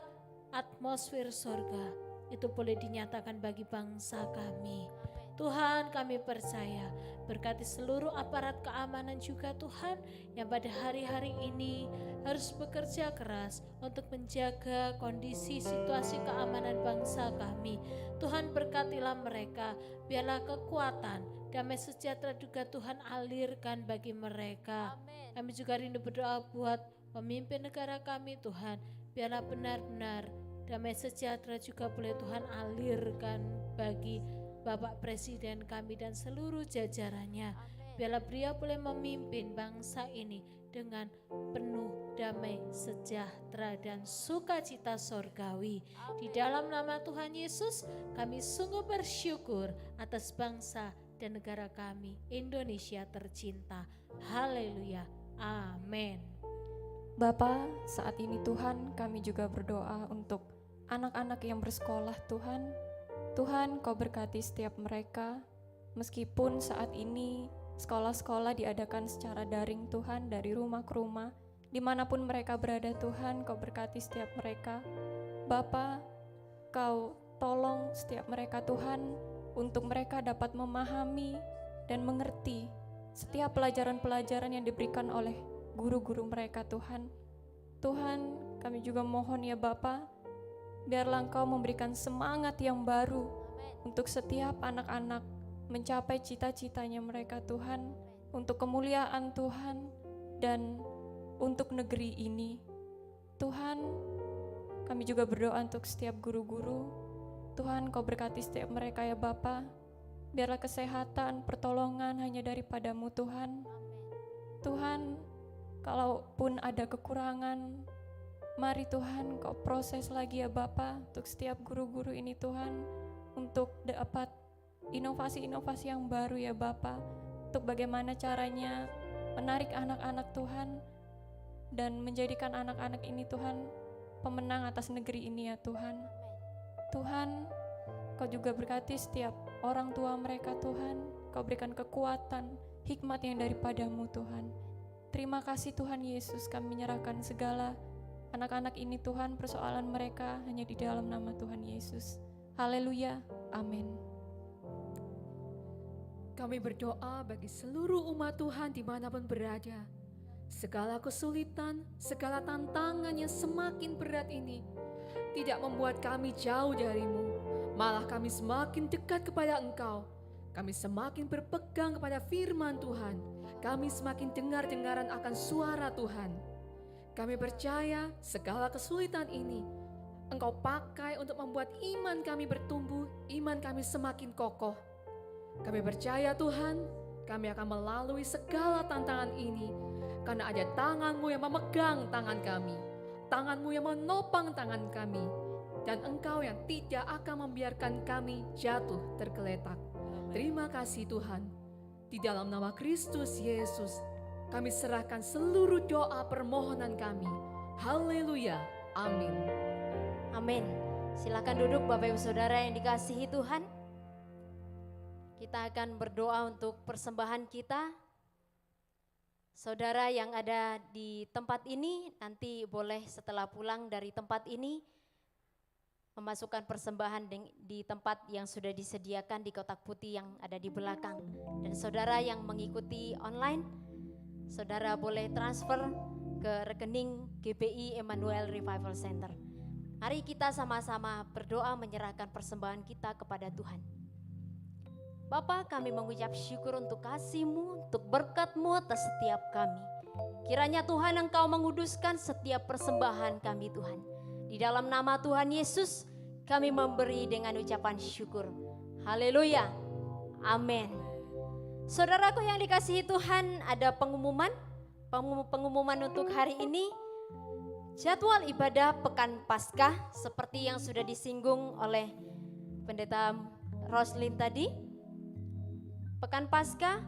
atmosfer surga itu boleh dinyatakan bagi bangsa kami. Tuhan, kami percaya berkati seluruh aparat keamanan juga Tuhan, yang pada hari-hari ini harus bekerja keras untuk menjaga kondisi situasi keamanan bangsa kami. Tuhan, berkatilah mereka, biarlah kekuatan damai sejahtera juga Tuhan alirkan bagi mereka. Kami juga rindu berdoa buat pemimpin negara kami Tuhan, biarlah benar-benar damai sejahtera juga boleh Tuhan alirkan bagi Bapak Presiden kami dan seluruh jajarannya. Biarlah beliau boleh memimpin bangsa ini dengan penuh damai sejahtera dan sukacita surgawi. Di dalam nama Tuhan Yesus kami sungguh bersyukur atas bangsa dan negara kami, Indonesia tercinta. Haleluya. Amin. Bapa, saat ini Tuhan kami juga berdoa untuk anak-anak yang bersekolah Tuhan. Tuhan, Kau berkati setiap mereka, meskipun saat ini sekolah-sekolah diadakan secara daring Tuhan, dari rumah ke rumah, dimanapun mereka berada Tuhan, Kau berkati setiap mereka. Bapa, Kau tolong setiap mereka Tuhan, untuk mereka dapat memahami dan mengerti setiap pelajaran-pelajaran yang diberikan oleh guru-guru mereka Tuhan. Tuhan, kami juga mohon ya Bapa, biarlah Engkau memberikan semangat yang baru untuk setiap anak-anak mencapai cita-citanya mereka Tuhan, untuk kemuliaan Tuhan dan untuk negeri ini. Tuhan, kami juga berdoa untuk setiap guru-guru. Tuhan, Kau berkati setiap mereka ya Bapa. Biarlah kesehatan, pertolongan hanya daripadamu Tuhan. Tuhan, kalaupun ada kekurangan, mari Tuhan Kau proses lagi ya Bapa untuk setiap guru-guru ini Tuhan, untuk dapat inovasi-inovasi yang baru ya Bapa, untuk bagaimana caranya menarik anak-anak Tuhan dan menjadikan anak-anak ini Tuhan pemenang atas negeri ini ya Tuhan. Tuhan, Kau juga berkati setiap orang tua mereka Tuhan, Kau berikan kekuatan, hikmat yang daripadamu Tuhan. Terima kasih Tuhan Yesus, kami menyerahkan segala anak-anak ini Tuhan, persoalan mereka hanya di dalam nama Tuhan Yesus. Haleluya, amin. Kami berdoa bagi seluruh umat Tuhan dimanapun berada. Segala kesulitan, segala tantangan yang semakin berat ini tidak membuat kami jauh darimu. Malah kami semakin dekat kepada Engkau. Kami semakin berpegang kepada firman Tuhan. Kami semakin dengar-dengaran akan suara Tuhan. Kami percaya segala kesulitan ini Engkau pakai untuk membuat iman kami bertumbuh, iman kami semakin kokoh. Kami percaya Tuhan, kami akan melalui segala tantangan ini karena ada tangan-Mu yang memegang tangan kami, tangan-Mu yang menopang tangan kami, dan Engkau yang tidak akan membiarkan kami jatuh tergeletak. Terima kasih Tuhan. Di dalam nama Kristus Yesus, kami serahkan seluruh doa permohonan kami. Haleluya. Amin. Amin. Silakan duduk Bapak Ibu Saudara yang dikasihi Tuhan. Kita akan berdoa untuk persembahan kita. Saudara yang ada di tempat ini nanti boleh setelah pulang dari tempat ini memasukkan persembahan di tempat yang sudah disediakan di kotak putih yang ada di belakang. Dan saudara yang mengikuti online, saudara boleh transfer ke rekening GBI Emmanuel Revival Center. Mari kita sama-sama berdoa menyerahkan persembahan kita kepada Tuhan. Bapa, kami mengucap syukur untuk kasih-Mu, untuk berkat-Mu atas setiap kami. Kiranya Tuhan Engkau menguduskan setiap persembahan kami Tuhan. Di dalam nama Tuhan Yesus, kami memberi dengan ucapan syukur. Haleluya, amin. Saudaraku yang dikasihi Tuhan, ada pengumuman untuk hari ini. Jadwal ibadah Pekan Paskah seperti yang sudah disinggung oleh Pendeta Roslin tadi. Pekan Paskah,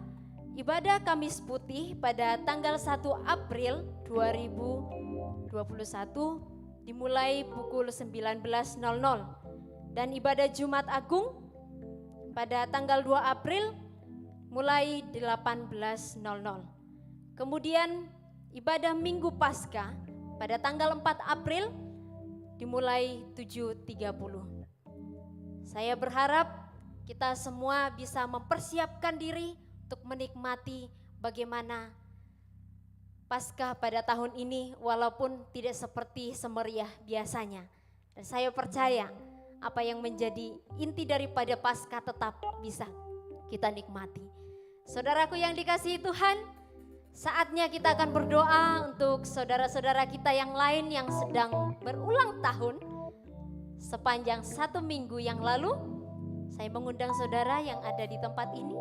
ibadah Kamis Putih pada tanggal 1 April 2021 dimulai pukul 19.00 dan ibadah Jumat Agung pada tanggal 2 April mulai 18.00. Kemudian ibadah Minggu Paskah pada tanggal 4 April dimulai 7.30. Saya berharap kita semua bisa mempersiapkan diri untuk menikmati bagaimana Paskah pada tahun ini walaupun tidak seperti semeriah biasanya. Dan saya percaya apa yang menjadi inti daripada Paskah tetap bisa kita nikmati. Saudaraku yang dikasihi Tuhan, saatnya kita akan berdoa untuk saudara-saudara kita yang lain yang sedang berulang tahun. Sepanjang 1 minggu yang lalu, saya mengundang saudara yang ada di tempat ini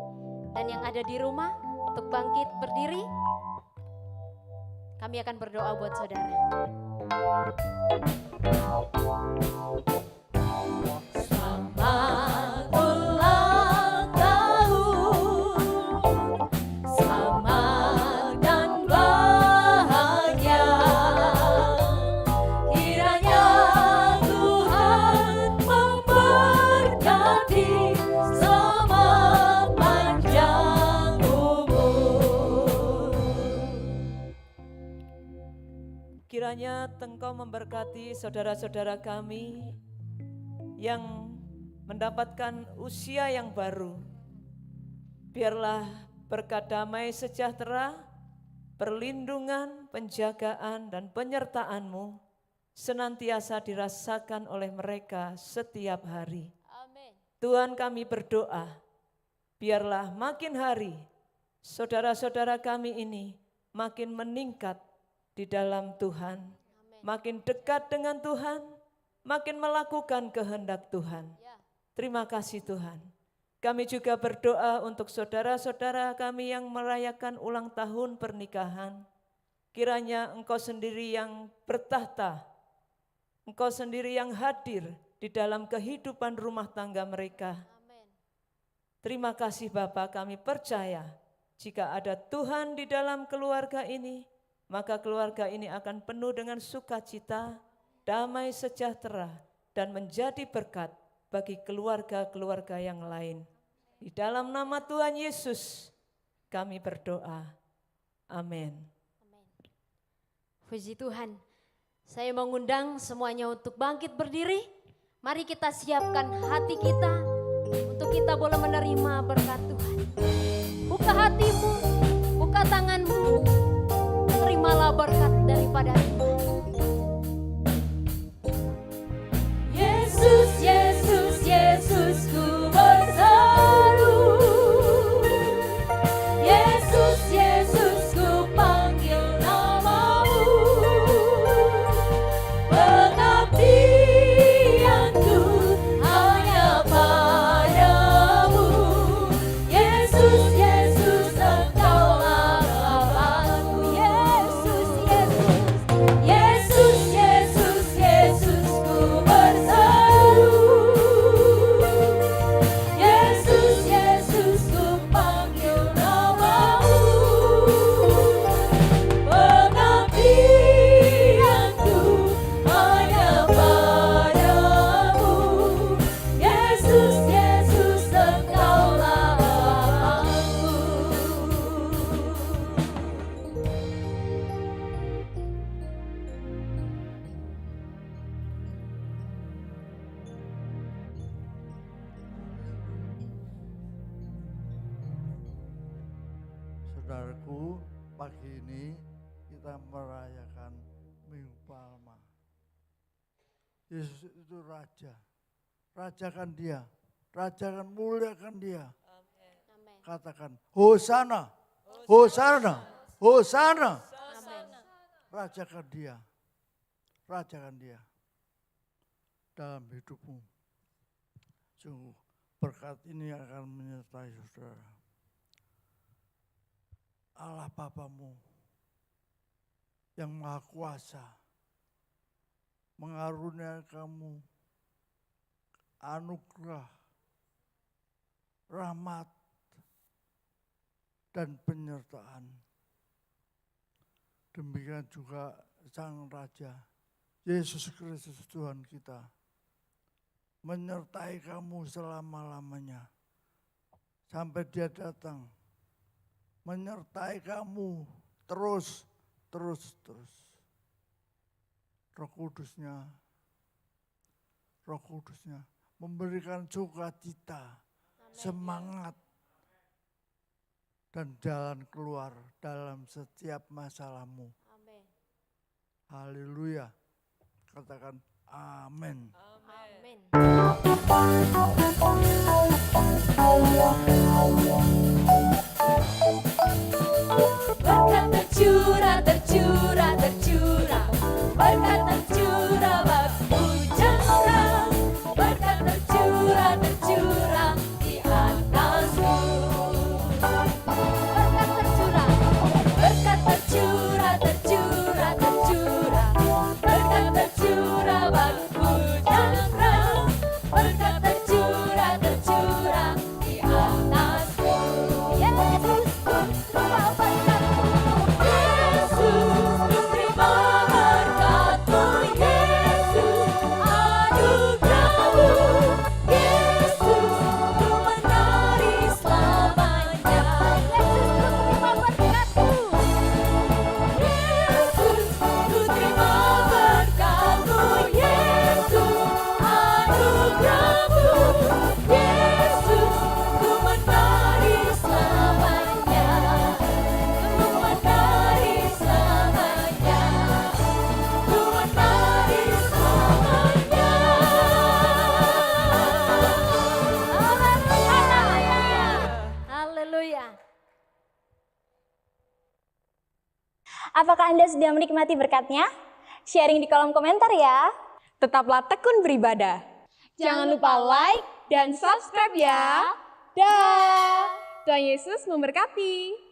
dan yang ada di rumah untuk bangkit berdiri. Kami akan berdoa buat saudara. Selamat ulang tahun, selamat dan bahagia. Kiranya Tuhan memberkati selamat panjang umur. Kiranya Engkau memberkati saudara-saudara kami yang mendapatkan usia yang baru. Biarlah berkat damai sejahtera, perlindungan, penjagaan, dan penyertaan-Mu senantiasa dirasakan oleh mereka setiap hari. Amin. Tuhan, kami berdoa, biarlah makin hari saudara-saudara kami ini makin meningkat di dalam Tuhan, makin dekat dengan Tuhan, makin melakukan kehendak Tuhan. Terima kasih Tuhan. Kami juga berdoa untuk saudara-saudara kami yang merayakan ulang tahun pernikahan. Kiranya Engkau sendiri yang bertahta, Engkau sendiri yang hadir di dalam kehidupan rumah tangga mereka. Terima kasih Bapa, kami percaya jika ada Tuhan di dalam keluarga ini, maka keluarga ini akan penuh dengan sukacita, damai sejahtera, dan menjadi berkat bagi keluarga-keluarga yang lain. Di dalam nama Tuhan Yesus kami berdoa. Amin. Puji Tuhan. Saya mengundang semuanya untuk bangkit berdiri. Mari kita siapkan hati kita untuk kita boleh menerima berkat Tuhan. Buka hatimu, buka tanganmu, terimalah berkat daripada Tuhan. Yesus, Yesus, Yesus, ku berseru. Yesus, Yesus, ku panggil namamu. Pengabdianku hanya padamu. Yesus, Yesus, Engkaulah Bapakku. Yesus, Yesus, Yesus. saudaraku, pagi ini kita merayakan Minggu Palma. Yesus itu Raja. Rajakan dia. Rajakan, muliakan dia. Amin. Katakan, Hosana, Hosana, Hosana. Rajakan dia. Rajakan dia. Dalam hidupmu. Sungguh berkat ini akan menyertai saudara. Allah Bapamu yang Maha Kuasa mengaruniai kamu anugerah, rahmat, dan penyertaan. Demikian juga Sang Raja, Yesus Kristus Tuhan kita, menyertai kamu selama-lamanya. Sampai dia datang, menyertai kamu terus. Roh Kudusnya memberikan sukacita, semangat, dan jalan keluar dalam setiap masalahmu. Amin. Haleluya. Katakan amin. Amin. Berkat tercurah, tercurah, tercurah. Berkat tercurah, bak hujannya. Berkat tercurah, tercurah di atasku. Berkat tercurah, berkat tercurah, tercurah, tercurah. Berkat tercurah, bak hujannya. Berkat tercurah, tercurah di atasku. Yesus, terima berkat-Mu. Yesus, terima berkat-Mu. Yesus, anugerah-Mu. Yesus, ku menari selamanya. Yesus, ku terima berkat-Mu. Yesus, anugerah-Mu. Yesus, ku menari selamanya. Ku menari selamanya. Ku menari selamanya. Haleluya. Apakah Anda sudah menikmati berkatnya? Sharing di kolom komentar ya. Tetaplah tekun beribadah. Jangan lupa like dan subscribe ya. Dah. Tuhan Yesus memberkati.